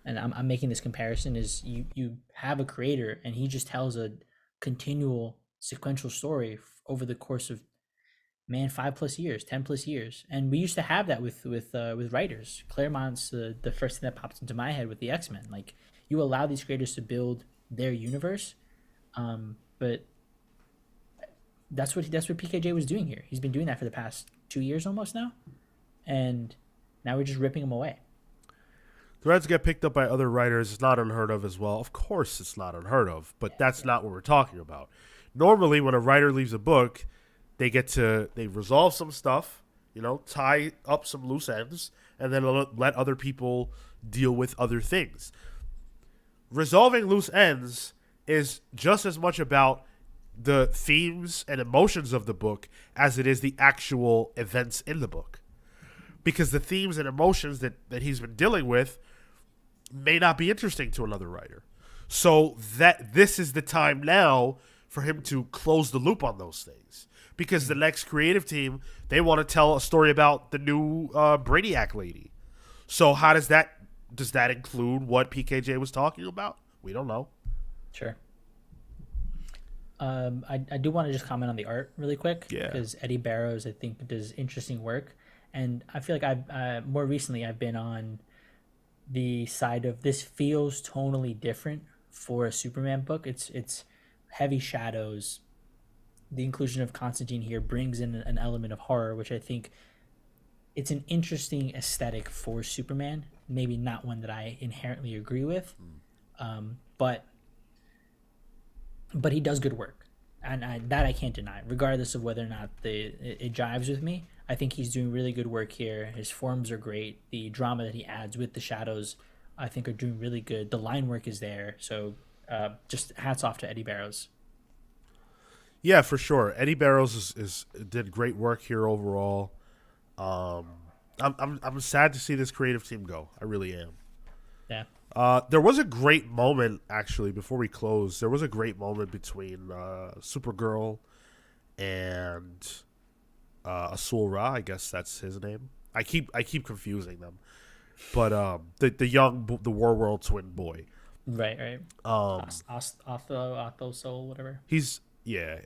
and I'm making this comparison, is you have a creator and he just tells a continual sequential story over the course of, man, 5 plus years, 10 plus years. And we used to have that with writers. Claremont's the first thing that pops into my head with the X-Men. Like you allow these creators to build their universe, but that's what PKJ was doing here. He's been doing that for the past 2 years almost now, and now we're just ripping him away. threads get picked up by other writers. It's not unheard of as well. Of course, it's not unheard of, but that's not what we're talking about. Normally, when a writer leaves a book, they resolve some stuff, you know, tie up some loose ends, and then let other people deal with other things. Resolving loose ends is just as much about the themes and emotions of the book as it is the actual events in the book. Because the themes and emotions that he's been dealing with may not be interesting to another writer. So that this is the time now for him to close the loop on those things. Because the next creative team, they want to tell a story about the new Brainiac lady. So how does that include what PKJ was talking about? We don't know. Sure. I do want to just comment on the art really quick, Yeah. because Eddie Barrows, I think, does interesting work, and I feel like I've more recently I've been on the side of this feels tonally different for a Superman book. It's heavy shadows. The inclusion of Constantine here brings in an element of horror, which I think it's an interesting aesthetic for Superman. Maybe not one that I inherently agree with, but he does good work, and that I can't deny, regardless of whether or not it jives with me. I think he's doing really good work here. His forms are great. The drama that he adds with the shadows, I think, are doing really good. The line work is there. So just hats off to Eddie Barrows. Yeah, for sure. Eddie Barrows is did great work here overall. Um, I'm sad to see this creative team go. I really am. Yeah. There was a great moment actually before we close. There was a great moment between Supergirl and Asul Ra. I guess that's his name. I keep confusing them, but the War World twin boy. Right. Right. Um, Otho Soul, whatever.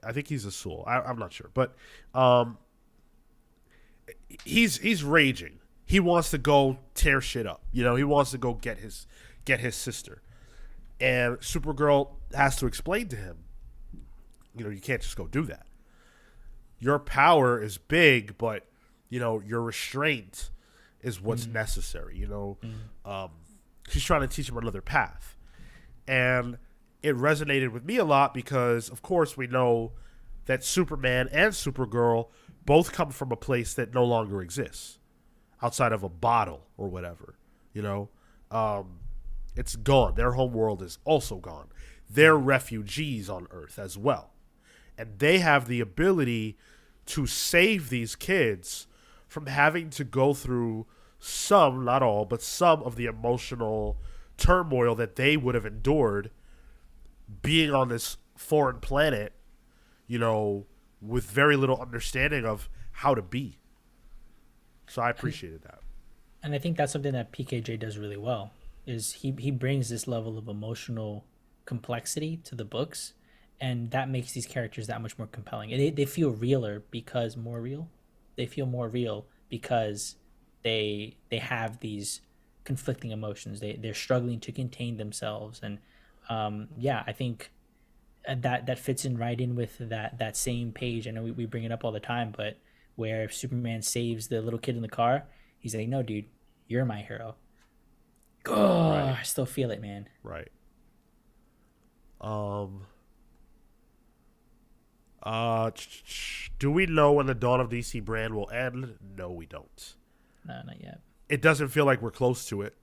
I think he's Asul. I'm not sure, but um, he's raging. He wants to go tear shit up. You know, he wants to go get his sister. And Supergirl has to explain to him, you know, you can't just go do that. Your power is big, but you know, your restraint is what's necessary. You know, she's trying to teach him another path, and it resonated with me a lot because, of course, we know that Superman and Supergirl both come from a place that no longer exists, outside of a bottle or whatever. You know, it's gone. Their home world is also gone. They're refugees on Earth as well. And they have the ability to save these kids from having to go through some, not all, but some of the emotional turmoil that they would have endured being on this foreign planet, you know, with very little understanding of how to be. So I appreciated that. And I think that's something that PKJ does really well. Is he brings this level of emotional complexity to the books, and that makes these characters that much more compelling. And they feel realer because more real. They feel more real because they have these conflicting emotions. They're struggling to contain themselves, and I think that fits in right in with that same page. I know we bring it up all the time, but where Superman saves the little kid in the car, he's like, "No, dude, you're my hero." Oh, right. I still feel it, man. Right. Do we know when the Dawn of DC brand will end? No, we don't. No, not yet. It doesn't feel like we're close to it.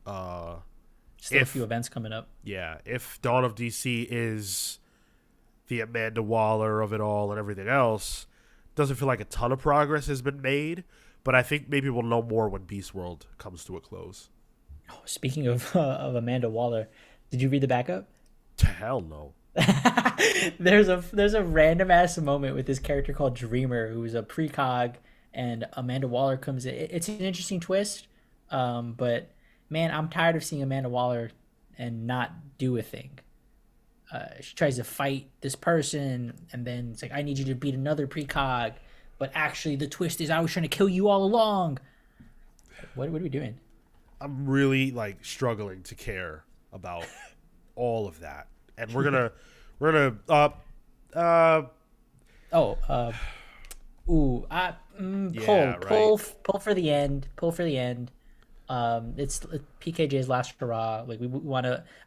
Still a few events coming up. Yeah, if Dawn of DC is the Amanda Waller of it all and everything else, doesn't feel like a ton of progress has been made. But I think maybe we'll know more when Beast World comes to a close. Oh, speaking of Amanda Waller, did you read the backup? Hell no. There's a random ass moment with this character called Dreamer, who's a precog, and Amanda Waller comes in. It's an interesting twist, but man, I'm tired of seeing Amanda Waller and not do a thing. She tries to fight this person, and then it's like, I need you to beat another precog, but actually the twist is I was trying to kill you all along. What are we doing? I'm really struggling to care about all of that, and we're gonna pull for the end. It's PKJ's last hurrah.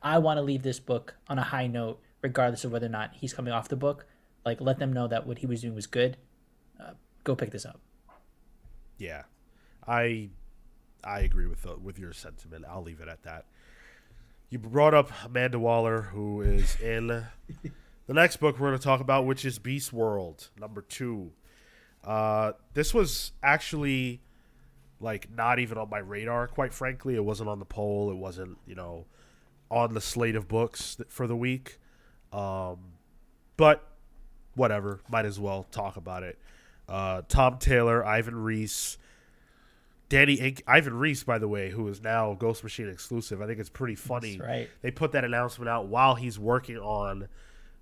I want to leave this book on a high note, regardless of whether or not he's coming off the book. Let them know that what he was doing was good. Go pick this up. Yeah, I agree with your sentiment. I'll leave it at that. You brought up Amanda Waller, who is in the next book we're going to talk about, which is Beast World #2. This was actually not even on my radar, quite frankly. It wasn't on the poll. It wasn't, on the slate of books for the week. But whatever, might as well talk about it. Tom Taylor, Ivan Reis, Ivan Reis, by the way, who is now Ghost Machine exclusive. I think it's pretty funny. That's right. They put that announcement out while he's working on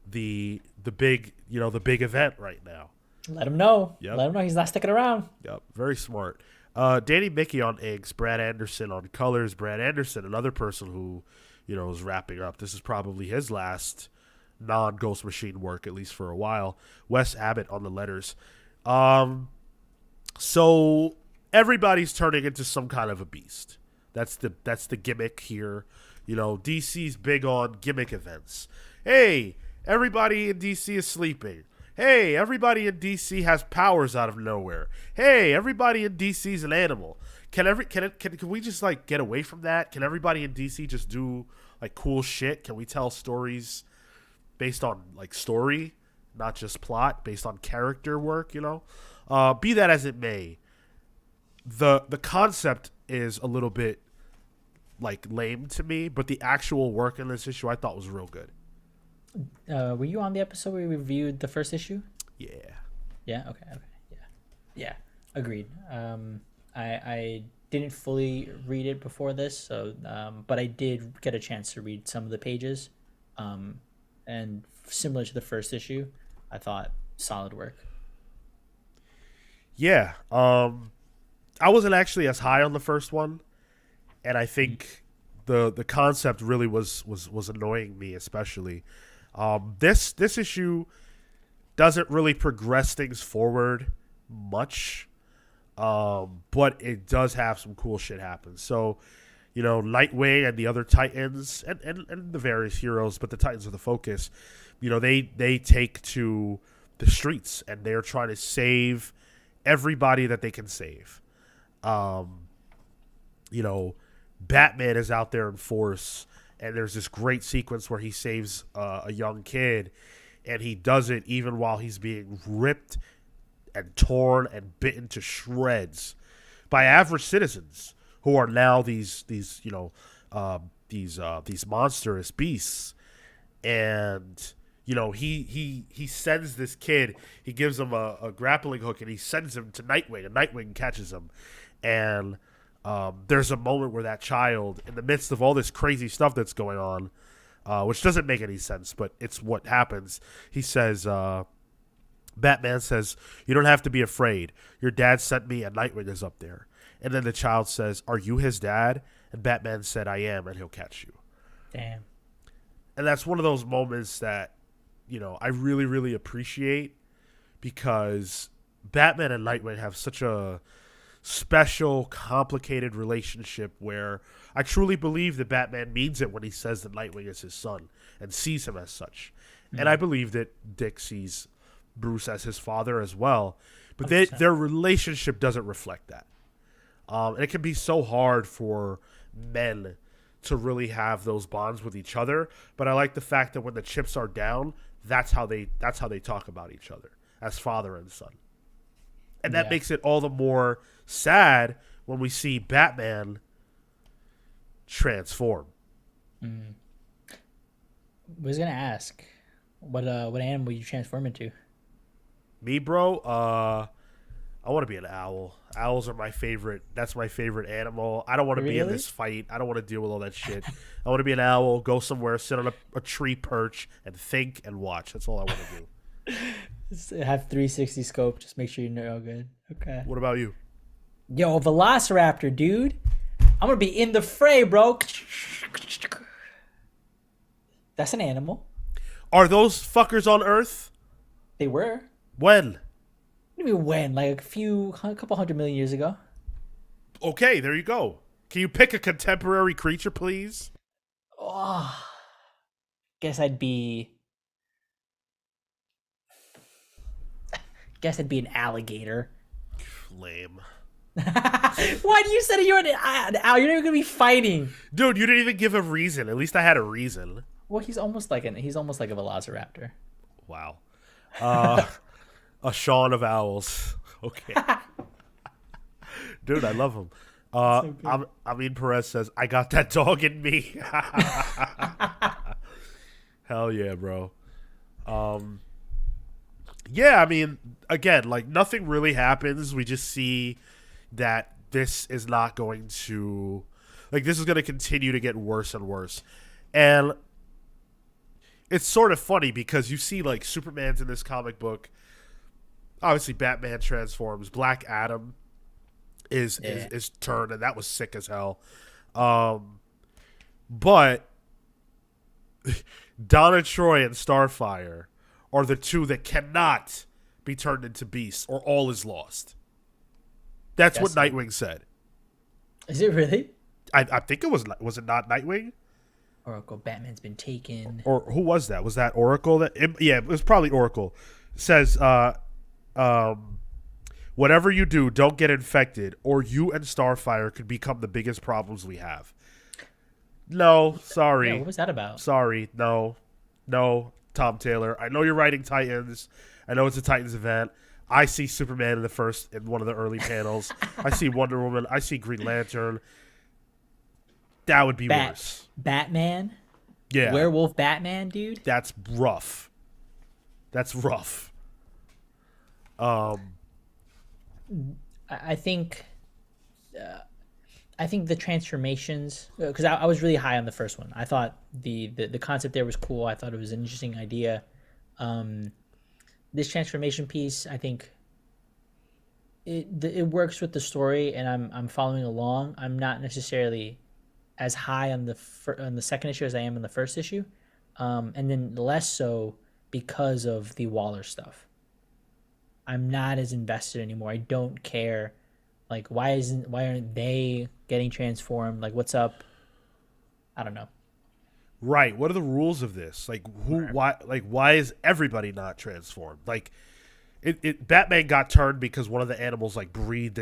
the big event right now. Let him know. Yep. Let him know he's not sticking around. Yep, very smart. Danny Mickey on inks, Brad Anderson on colors. Brad Anderson, another person who, is wrapping up. This is probably his last non-Ghost Machine work, at least for a while. Wes Abbott on the letters. So everybody's turning into some kind of a beast. That's the gimmick here. DC's big on gimmick events. Hey, everybody in DC is sleeping. Hey, everybody in DC has powers out of nowhere. Hey, everybody in DC is an animal. Can we just get away from that? Can everybody in DC just do cool shit? Can we tell stories based on story not just plot, based on character work. Be that as it may, the concept is a little bit like lame to me, but the actual work in this issue I thought was real good. Were you on the episode where we reviewed the first issue? Yeah. Yeah. Okay. Yeah. Agreed. I didn't fully read it before this, so but I did get a chance to read some of the pages, and similar to the first issue, I thought solid work. Yeah. I wasn't actually as high on the first one, and I think the concept really was annoying me, especially. This issue doesn't really progress things forward much, but it does have some cool shit happen. So, Nightwing and the other Titans and the various heroes, but the Titans are the focus. They take to the streets and they're trying to save everybody that they can save. Batman is out there in force, and there's this great sequence where he saves a young kid, and he does it even while he's being ripped and torn and bitten to shreds by average citizens who are now these monstrous beasts. And he sends this kid, he gives him a grappling hook, and he sends him to Nightwing, and Nightwing catches him. And there's a moment where that child, in the midst of all this crazy stuff that's going on, which doesn't make any sense, but it's what happens, he says, Batman says, "You don't have to be afraid. Your dad sent me, and Nightwing is up there." And then the child says, "Are you his dad?" And Batman said, "I am, and he'll catch you." Damn. And that's one of those moments that, I really, really appreciate, because Batman and Nightwing have such a special, complicated relationship where I truly believe that Batman means it when he says that Nightwing is his son and sees him as such. Mm-hmm. And I believe that Dick sees Bruce as his father as well. But their relationship doesn't reflect that. And it can be so hard for men to really have those bonds with each other. But I like the fact that when the chips are down, that's how they talk about each other as father and son. And that makes it all the more sad when we see Batman transform. Mm. I was gonna ask, what animal you transform into? Me, bro. I want to be an owl. Owls are my favorite. That's my favorite animal. I don't want to be in this fight. I don't want to deal with all that shit. I want to be an owl, go somewhere, sit on a tree perch, and think and watch. That's all I want to do. Have 360 scope. Just make sure you know good. Okay. What about you? Yo, Velociraptor, dude. I'm gonna be in the fray, bro. That's an animal. Are those fuckers on Earth? They were. When? What do you mean when? Like a couple 100 million years ago. Okay, there you go. Can you pick a contemporary creature, please? Oh, guess I'd be an alligator. Lame. Why do you say you're an owl? You're not even gonna be fighting. Dude, you didn't even give a reason. At least I had a reason. Well, he's almost like a velociraptor. Wow. A Shaun of Owls. Okay. Dude, I love him. Amin Perez says, "I got that dog in me." Hell yeah, bro. Yeah, I mean, again, like, nothing really happens. We just see that this is not going to... Like, this is going to continue to get worse and worse. And it's sort of funny because you see, like, Superman's in this comic book. Obviously, Batman transforms. Black Adam is turned, and that was sick as hell. But Donna Troy and Starfire are the two that cannot be turned into beasts, or all is lost. That's what Nightwing said. Is it really? I think it was it not Nightwing? Oracle, Batman's been taken. Or who was that? Was that Oracle? Yeah, it was probably Oracle. Says, whatever you do, don't get infected, or you and Starfire could become the biggest problems we have. No, sorry. Yeah, what was that about? Sorry, no. Tom Taylor. I know you're writing Titans. I know it's a Titans event. I see Superman in one of the early panels. I see Wonder Woman. I see Green Lantern. That would be worse. Batman? Yeah. Werewolf Batman, dude? That's rough. I think the transformations, because I was really high on the first one. I thought the concept there was cool. I thought it was an interesting idea. This transformation piece, I think it works with the story, and I'm following along. I'm not necessarily as high on the second issue as I am in the first issue, and then less so because of the Waller stuff. I'm not as invested anymore. I don't care. Like, why aren't they getting transformed? Like, what's up? I don't know. Right. What are the rules of this? Like, why is everybody not transformed? Like, Batman got turned because one of the animals, like, breathed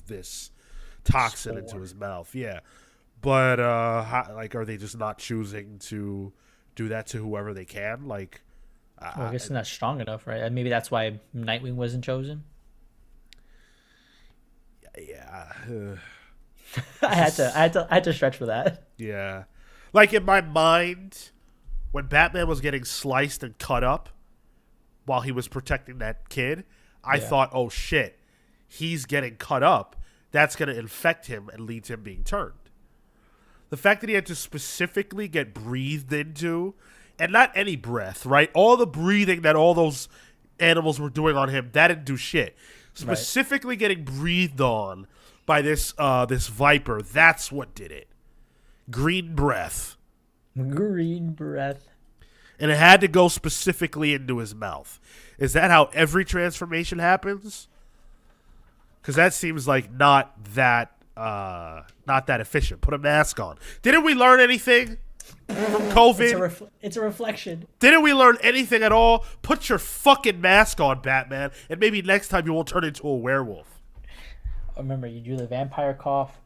this toxin into his mouth. Yeah. But, are they just not choosing to do that to whoever they can? Like, I guess it's not strong enough, right? Maybe that's why Nightwing wasn't chosen. Yeah. I had to stretch for that. Yeah. Like, in my mind, when Batman was getting sliced and cut up while he was protecting that kid, I thought, oh shit, he's getting cut up. That's going to infect him and lead to him being turned. The fact that he had to specifically get breathed into, and not any breath, right? All the breathing that all those animals were doing on him, that didn't do shit. Specifically getting breathed on by this viper, that's what did it. Green breath. Green breath. And it had to go specifically into his mouth. Is that how every transformation happens? Because that seems like not that efficient. Put a mask on. Didn't we learn anything from COVID? It's a reflection. Didn't we learn anything at all? Put your fucking mask on, Batman, and maybe next time you won't turn into a werewolf. Remember, you do the vampire cough.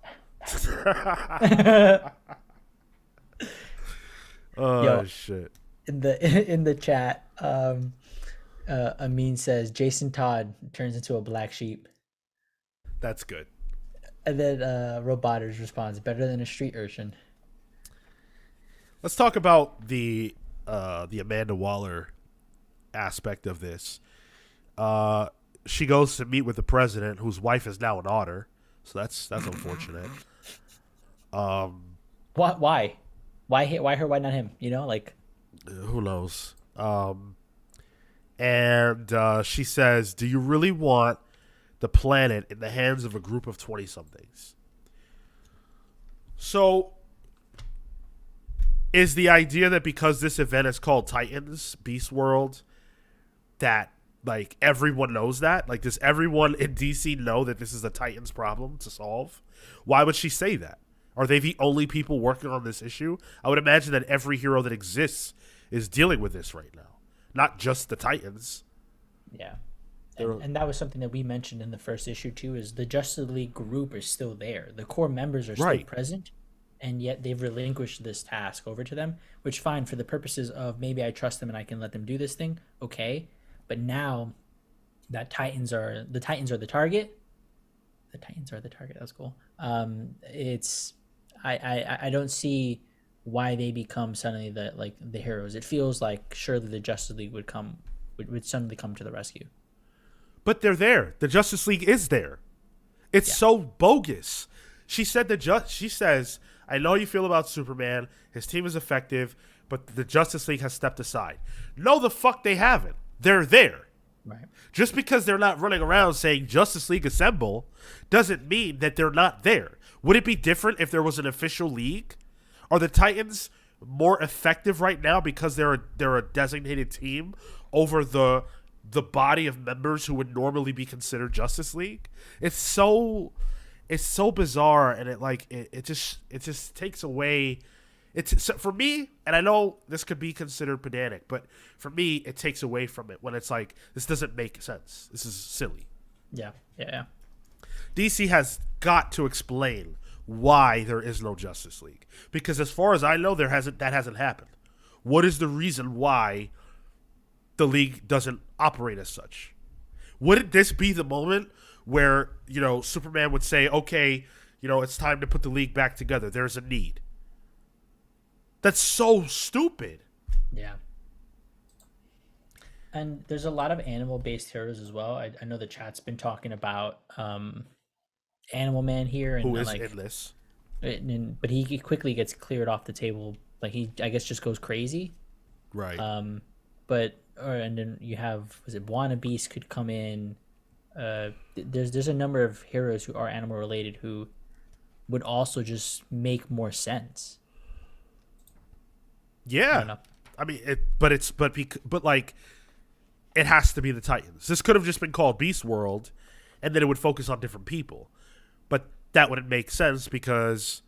Shit. In the chat, Amin says Jason Todd turns into a black sheep. That's good. And then Roboters responds, better than a street urchin. Let's talk about the Amanda Waller aspect of this. She goes to meet with the president, whose wife is now an otter, so that's unfortunate. Why? Why her? Why not him? You know, like, who knows? And she says, "Do you really want the planet in the hands of a group of 20-somethings?" So, is the idea that because this event is called Titans Beast World, that like everyone knows that? Like, does everyone in DC know that this is a Titans problem to solve? Why would she say that? Are they the only people working on this issue? I would imagine that every hero that exists is dealing with this right now, not just the Titans. Yeah. And that was something that we mentioned in the first issue too, is the Justice League group is still there. The core members are still present, and yet they've relinquished this task over to them, which fine for the purposes of maybe I trust them and I can let them do this thing. Okay. But now that the Titans are the target. The Titans are the target. That's cool. I don't see why they become suddenly the heroes. It feels like surely the Justice League would suddenly come to the rescue. But they're there. The Justice League is there. It's so bogus. She said she says, I know you feel about Superman. His team is effective, but the Justice League has stepped aside. No, the fuck they haven't. They're there. Right. Just because they're not running around saying Justice League assemble doesn't mean that they're not there. Would it be different if there was an official league? Are the Titans more effective right now because they're a designated team over the body of members who would normally be considered Justice League? It's so bizarre, and it just takes away. It's for me, and I know this could be considered pedantic, but for me, it takes away from it when it's like, this doesn't make sense. This is silly. Yeah. DC has got to explain why there is no Justice League, because as far as I know, that hasn't happened. What is the reason why the league doesn't operate as such? Wouldn't this be the moment where, Superman would say, okay, it's time to put the league back together. There's a need. That's so stupid. Yeah. And there's a lot of animal-based heroes as well. I know the chat's been talking about Animal Man here, and Who is like, endless. but he quickly gets cleared off the table. Like he, I guess, just goes crazy. Right. And then you have, was it Buana Beast could come in. There's a number of heroes who are animal related who would also just make more sense. Yeah. I mean, it has to be the Titans. This could have just been called Beast World, and then it would focus on different people. But that wouldn't make sense because,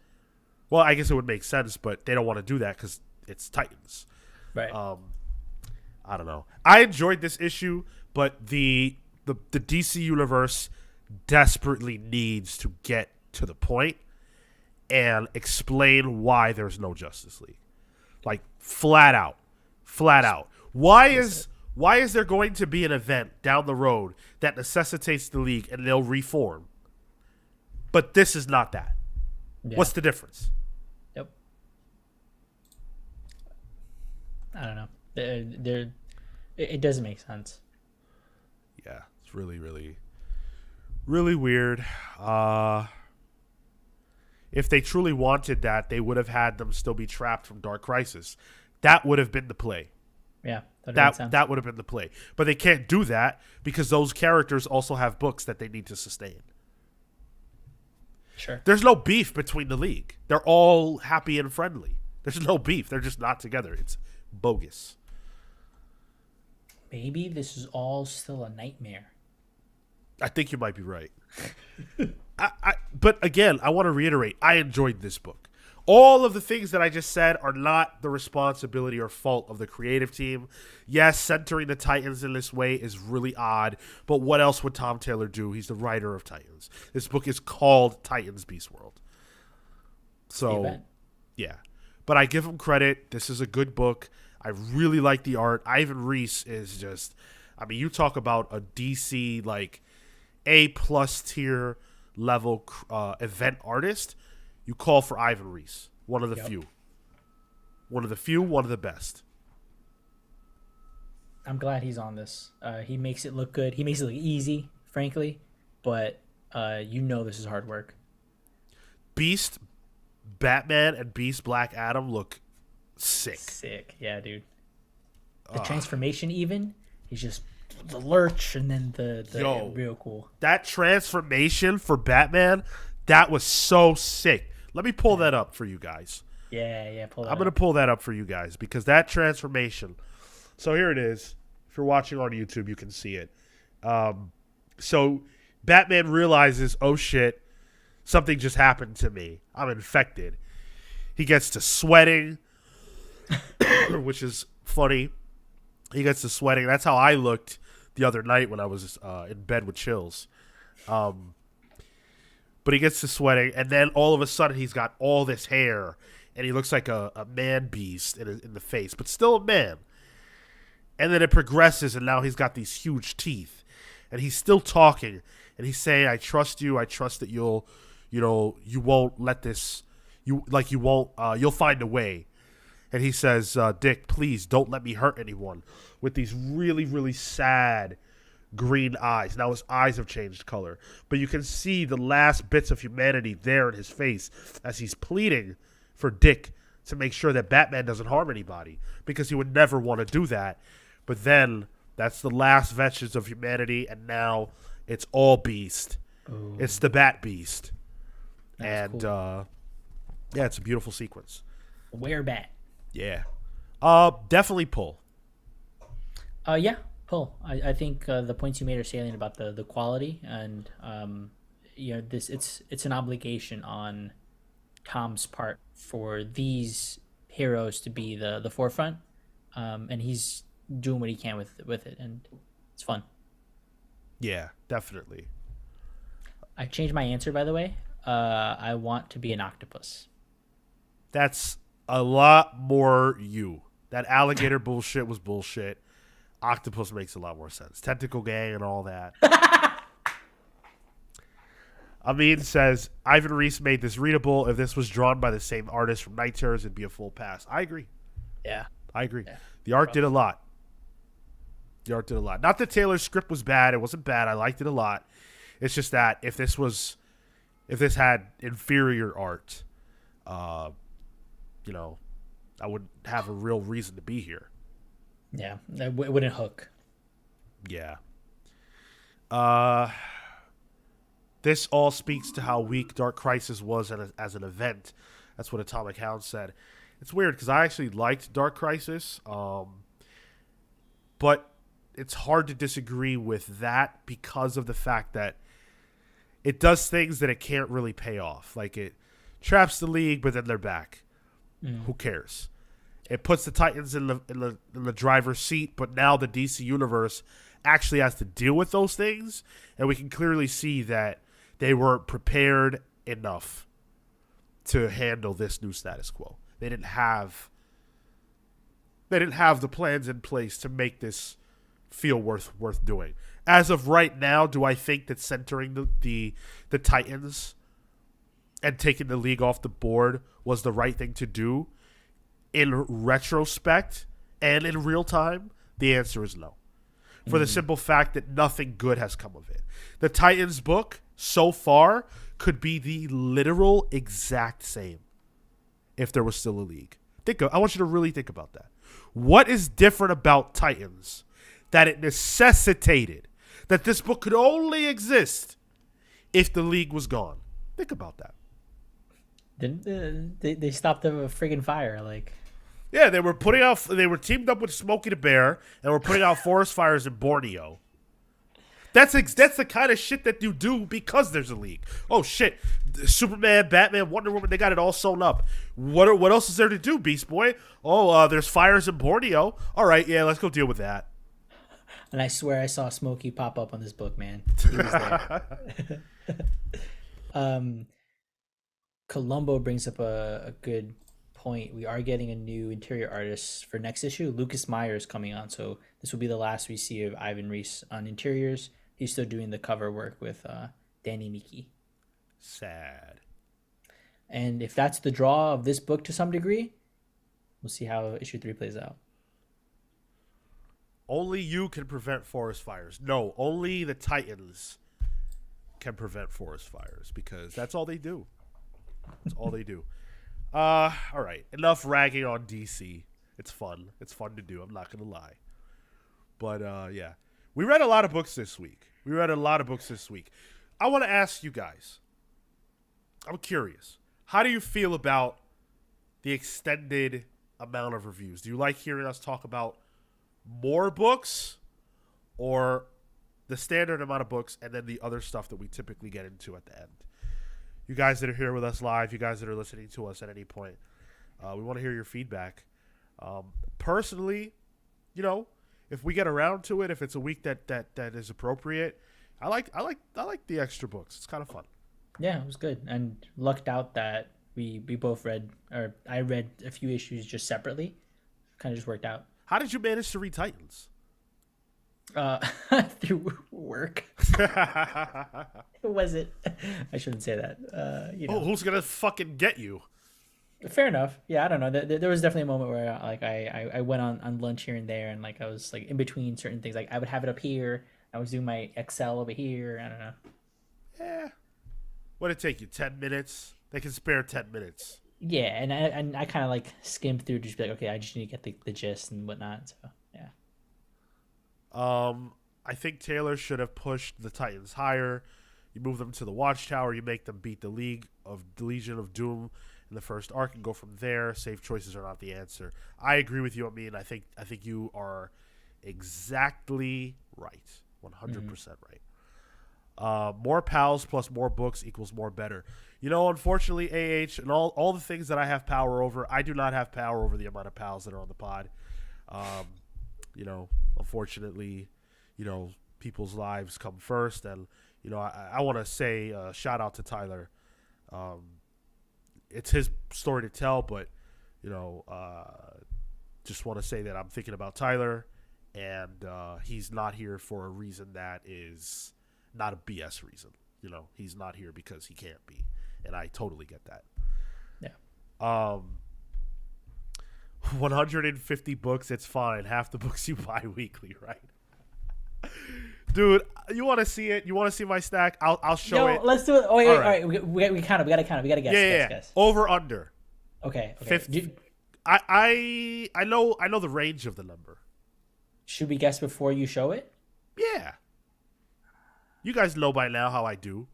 well, I guess it would make sense, but they don't want to do that because it's Titans. Right. I don't know. I enjoyed this issue, but the DC universe desperately needs to get to the point and explain why there's no Justice League. Like flat out. Why is there going to be an event down the road that necessitates the league and they'll reform? But this is not that. Yeah. What's the difference? Yep. I don't know. It doesn't make sense. Yeah, it's really, really, really weird. If they truly wanted that, they would have had them still be trapped from Dark Crisis. That would have been the play. Yeah, that would have been the play. But they can't do that because those characters also have books that they need to sustain. Sure. There's no beef between the league. They're all happy and friendly. There's no beef. They're just not together. It's bogus. Maybe this is all still a nightmare. I think you might be right. But again, I want to reiterate, I enjoyed this book. All of the things that I just said are not the responsibility or fault of the creative team. Yes, centering the Titans in this way is really odd, but what else would Tom Taylor do? He's the writer of Titans. This book is called Titans Beast World. So, yeah. But I give him credit. This is a good book. I really like the art. Ivan Reis is just, I mean, you talk about a DC, like, A-plus tier level event artist. You call for Ivan Reis. One of the few. One of the best. I'm glad he's on this. He makes it look good. He makes it look easy, frankly. But this is hard work. Beast, Batman, and Beast Black Adam look sick. Yeah, dude. The transformation even. He's just the lurch and then the real cool. That transformation for Batman, that was so sick. Let me pull that up for you guys. Yeah, pull that I'm going to pull that up for you guys because that transformation. So here it is. If you're watching on YouTube, you can see it. So Batman realizes, oh shit, something just happened to me. I'm infected. He gets to sweating, which is funny. He gets to sweating. That's how I looked the other night when I was in bed with chills. But he gets to sweating, and then all of a sudden he's got all this hair, and he looks like a man beast in the face, but still a man. And then it progresses, and now he's got these huge teeth, and he's still talking, and he's saying, "I trust you. I trust that you won't let this, you'll find a way." And he says, "Dick, please don't let me hurt anyone," with these really, really sad green eyes. Now his eyes have changed color, but you can see the last bits of humanity there in his face as he's pleading for Dick to make sure that Batman doesn't harm anybody, because he would never want to do that. But then that's the last vestige of humanity, and now it's all Beast. Ooh. It's the Bat Beast. That's cool. Yeah, it's a beautiful sequence. Where Bat? Yeah. Definitely pull. Yeah. Pull. I think the points you made are salient about the quality, and it's an obligation on Tom's part for these heroes to be the forefront, and he's doing what he can with it, and it's fun. Yeah, definitely. I changed my answer, by the way. I want to be an octopus. That's a lot more you. That alligator bullshit was bullshit. Octopus makes a lot more sense. Tentacle gang and all that. Amin says, Ivan Reis made this readable. If this was drawn by the same artist from Night Terrors, it'd be a full pass. I agree. Yeah. I agree. Yeah. The art did a lot. Not that Taylor's script was bad. It wasn't bad. I liked it a lot. It's just that if this had inferior art, I wouldn't have a real reason to be here. Yeah. It wouldn't hook. Yeah. This all speaks to how weak Dark Crisis was as an event. That's what Atomic Hound said. It's weird because I actually liked Dark Crisis, but it's hard to disagree with that because of the fact that it does things that it can't really pay off. Like it traps the League, but then they're back. Who cares? It puts the Titans in the driver's seat, but now the DC universe actually has to deal with those things, and we can clearly see that they weren't prepared enough to handle this new status quo. They didn't have the plans in place to make this feel worth doing. As of right now, do I think that centering the Titans and taking the League off the board was the right thing to do? In retrospect and in real time, the answer is no. For the simple fact that nothing good has come of it. The Titans book, so far, could be the literal exact same if there was still a League. I want you to really think about that. What is different about Titans that it necessitated that this book could only exist if the League was gone? Think about that. Didn't they stopped the friggin' fire? Like, yeah, they were teamed up with Smokey the Bear and were putting out forest fires in Borneo. That's the kind of shit that you do because there's a League. Oh shit, Superman, Batman, Wonder Woman, they got it all sewn up. What else is there to do, Beast Boy? Oh, there's fires in Borneo. All right, yeah, let's go deal with that. And I swear I saw Smokey pop up on this book, man. He was there. Columbo brings up a good point. We are getting a new interior artist for next issue. Lucas Meyer is coming on, so this will be the last we see of Ivan Reis on interiors. He's still doing the cover work with Danny Miki. Sad. And if that's the draw of this book to some degree, we'll see how issue 3 plays out. Only you can prevent forest fires. No, only the Titans can prevent forest fires because that's all they do. That's all they do. All right. Enough ragging on DC. It's fun. It's fun to do. I'm not going to lie. But, yeah. We read a lot of books this week. I want to ask you guys. I'm curious. How do you feel about the extended amount of reviews? Do you like hearing us talk about more books or the standard amount of books and then the other stuff that we typically get into at the end? You guys that are here with us live, you guys that are listening to us at any point, we want to hear your feedback. Personally, if we get around to it, if it's a week that is appropriate, I like the extra books. It's kind of fun. Yeah, it was good, and lucked out that we both read, or I read a few issues just separately. Kind of just worked out. How did you manage to read Titans? Through work. Was it? I shouldn't say that. Who's gonna fucking get you? Fair enough. Yeah, I don't know. There was definitely a moment where I went on lunch here and there, and I was in between certain things. I would have it up here. I was doing my Excel over here. I don't know. Yeah. What'd it take you? 10 minutes? They can spare 10 minutes. Yeah, and I kind of skimmed through to just be like, okay, I just need to get the gist and whatnot. So yeah. I think Taylor should have pushed the Titans higher. You move them to the Watchtower. You make them beat the Legion of Doom in the first arc and go from there. Safe choices are not the answer. I agree with you, Amin. I think you are exactly right. 100% right. More pals plus more books equals more better. Unfortunately, AH and all the things that I have power over, I do not have power over the amount of pals that are on the pod. Unfortunately, people's lives come first. And, I want to say shout out to Tyler. It's his story to tell, but, just want to say that I'm thinking about Tyler, and he's not here for a reason that is not a BS reason. He's not here because he can't be, and I totally get that. Yeah. 150 books, it's fine. Half the books you buy weekly, right? Dude, you want to see it? You want to see my stack? I'll show it. Let's do it. Oh, wait, all right. We gotta guess. Yeah. Guess. Over under. Okay. 50. I know the range of the number. Should we guess before you show it? Yeah. You guys know by now how I do.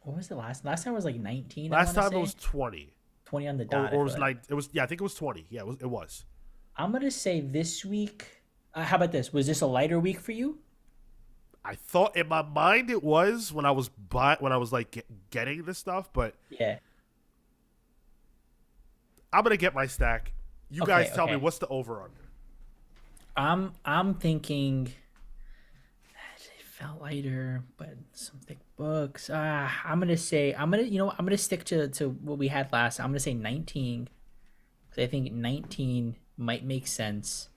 What was the last time? Was like 19. Last time it was 20. 20 on the dot. Or was 9? It was. Yeah, I think it was 20. Yeah, it was. I'm gonna say this week. How about this? Was this a lighter week for you? I thought in my mind it was when I was like getting this stuff, but yeah. I'm gonna get my stack. You guys tell me what's the over under. I'm thinking it felt lighter, but some thick books. I'm gonna stick to what we had last. I'm gonna say 19. Because I think 19 might make sense.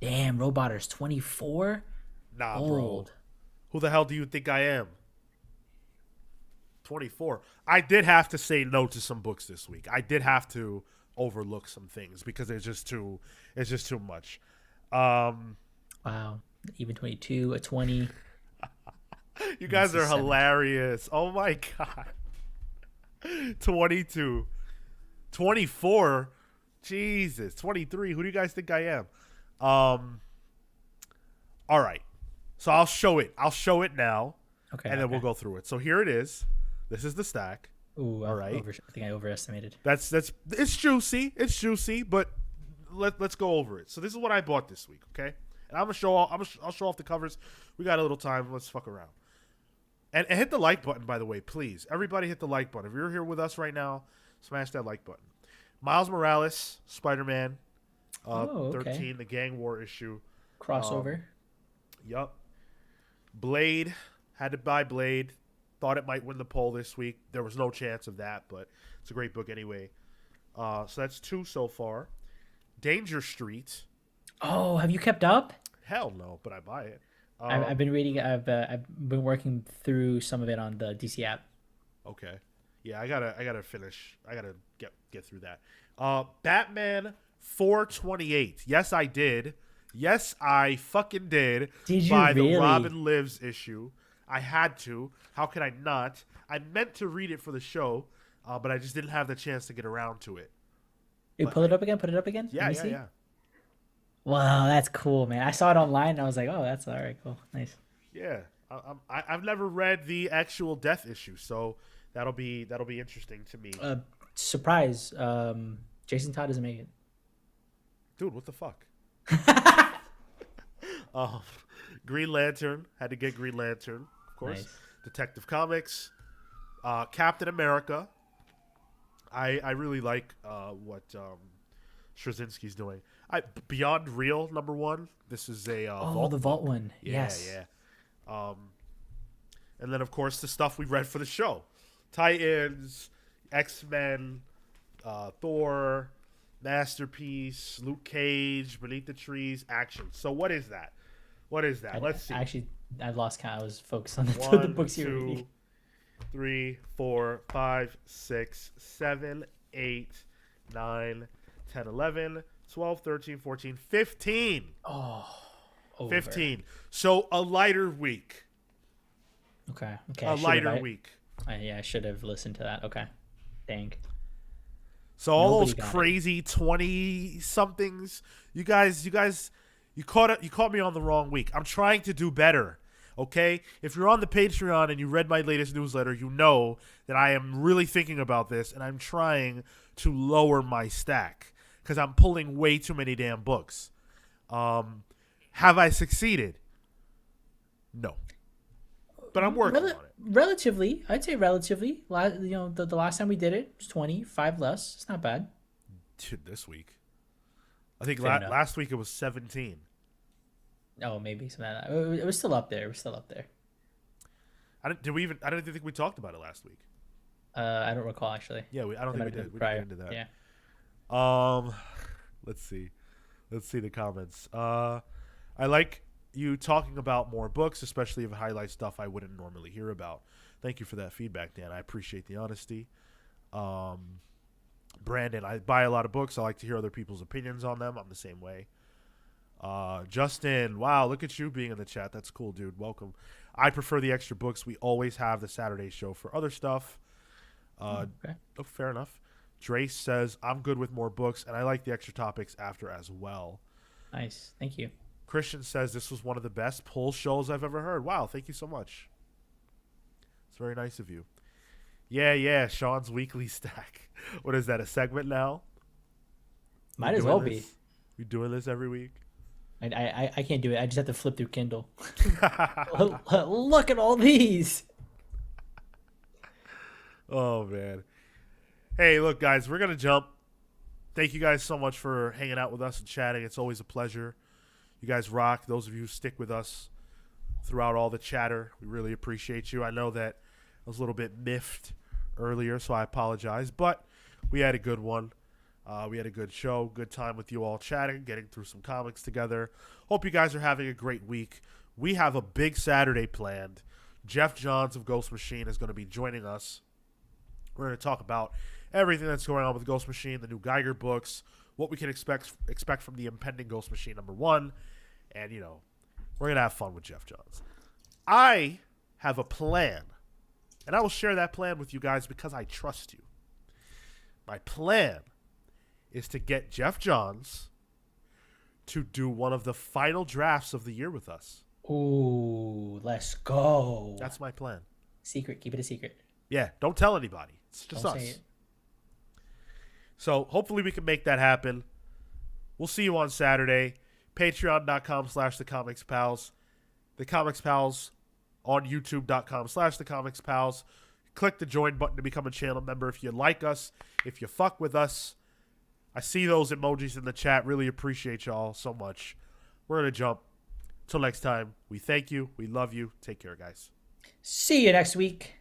Damn, Robotter's 24. Nah, old. Bro. Who the hell do you think I am? 24. I did have to say no to some books this week. I did have to overlook some things because it's just too much. Wow. Even 22, a 20. You guys are hilarious. Oh my god. 22. 24. Jesus. 23. Who do you guys think I am? All right. So I'll show it. I'll show it now. Okay. And then we'll go through it. So here it is. This is the stack. Ooh, all right. I think I overestimated. It's juicy, but let's go over it. So this is what I bought this week, okay? And I'll show off the covers. We got a little time. Let's fuck around. And hit the like button, by the way, please. Everybody hit the like button. If you're here with us right now, smash that like button. Miles Morales, Spider-Man, 13, the Gang War issue. Crossover. Yup. Blade. Had to buy Blade. Thought it might win the poll this week. There was no chance of that, but it's a great book anyway. So that's 2 so far. Danger Street. Oh, have you kept up? Hell no, but I buy it. I've been reading. I've been working through some of it on the DC app. Okay. Yeah, I gotta finish. I gotta get through that. Batman 428. Yes, I did. Yes, I fucking did. Did you buy really? The Robin Lives issue. I had to. How could I not? I meant to read it for the show, but I just didn't have the chance to get around to it. Pull it up again. Put it up again. Yeah. Wow, that's cool, man. I saw it online and I was like, oh, that's all right, cool, nice. Yeah, I've never read the actual Death issue, so that'll be interesting to me. Surprise! Jason Todd doesn't make it. Dude, what the fuck? Green Lantern, had to get Green Lantern, of course. Nice. Detective Comics, Captain America. I really like what Straczynski's doing. Beyond Real #1. This is a Vault. The Vault one. Yeah, yes. Yeah. And then of course the stuff we read for the show: Titans, X-Men, Thor, Masterpiece, Luke Cage, Beneath the Trees, Action. So what is that? Let's see. Actually, I lost count. I was focused on the 1, books you were 2, reading. 3, 4, 5, 6, 7, 8, 9, 10, 11, 12, 13, 14, 15. Oh, over. 15. So a lighter week. Okay. A lighter week. I should have listened to that. Okay. Dang. So all those crazy 20 somethings, you caught me on the wrong week. I'm trying to do better. Okay? If you're on the Patreon and you read my latest newsletter, you know that I am really thinking about this and I'm trying to lower my stack because I'm pulling way too many damn books. Have I succeeded? No. But I'm working on it. Relatively. I'd say relatively. The last time we did it was 20, 5 less. It's not bad. Dude, this week. I think last week it was 17. Oh, maybe something like that. It was still up there. I don't think we talked about it last week. I don't recall actually. Yeah, I don't think we did. We didn't get into that. Yeah. Let's see. Let's see the comments. I like you talking about more books, especially if it highlights stuff I wouldn't normally hear about. Thank you for that feedback, Dan. I appreciate the honesty. Brandon, I buy a lot of books. I like to hear other people's opinions on them. I'm the same way. Justin, wow, look at you being in the chat. That's cool, dude. Welcome. I prefer the extra books. We always have the Saturday show for other stuff. Okay. Oh, fair enough. Drace says, I'm good with more books, and I like the extra topics after as well. Nice. Thank you. Christian says, this was one of the best pull shows I've ever heard. Wow, thank you so much. It's very nice of you. Yeah, Sean's weekly stack. What is that, a segment now? Might as well be. We doing this every week? I can't do it. I just have to flip through Kindle. Look at all these. Oh, man. Hey, look, guys, we're going to jump. Thank you guys so much for hanging out with us and chatting. It's always a pleasure. You guys rock. Those of you who stick with us throughout all the chatter, we really appreciate you. I know that I was a little bit miffed earlier, so I apologize. But we had a good one. We had a good show, good time with you all chatting, getting through some comics together. Hope you guys are having a great week. We have a big Saturday planned. Jeff Johns of Ghost Machine is going to be joining us. We're going to talk about everything that's going on with Ghost Machine, the new Geiger books, what we can expect from the impending Ghost Machine #1, and, you know, we're going to have fun with Jeff Johns. I have a plan, and I will share that plan with you guys because I trust you. My plan is to get Jeff Johns to do one of the final drafts of the year with us. Ooh, let's go. That's my plan. Secret. Keep it a secret. Yeah, don't tell anybody. It's just Don't us. say it. So hopefully we can make that happen. We'll see you on Saturday. Patreon.com/TheComicsPals. The Comics Pals on YouTube.com/TheComicsPals. Click the join button to become a channel member if you like us, if you fuck with us. I see those emojis in the chat. Really appreciate y'all so much. We're going to jump. Till next time, we thank you. We love you. Take care, guys. See you next week.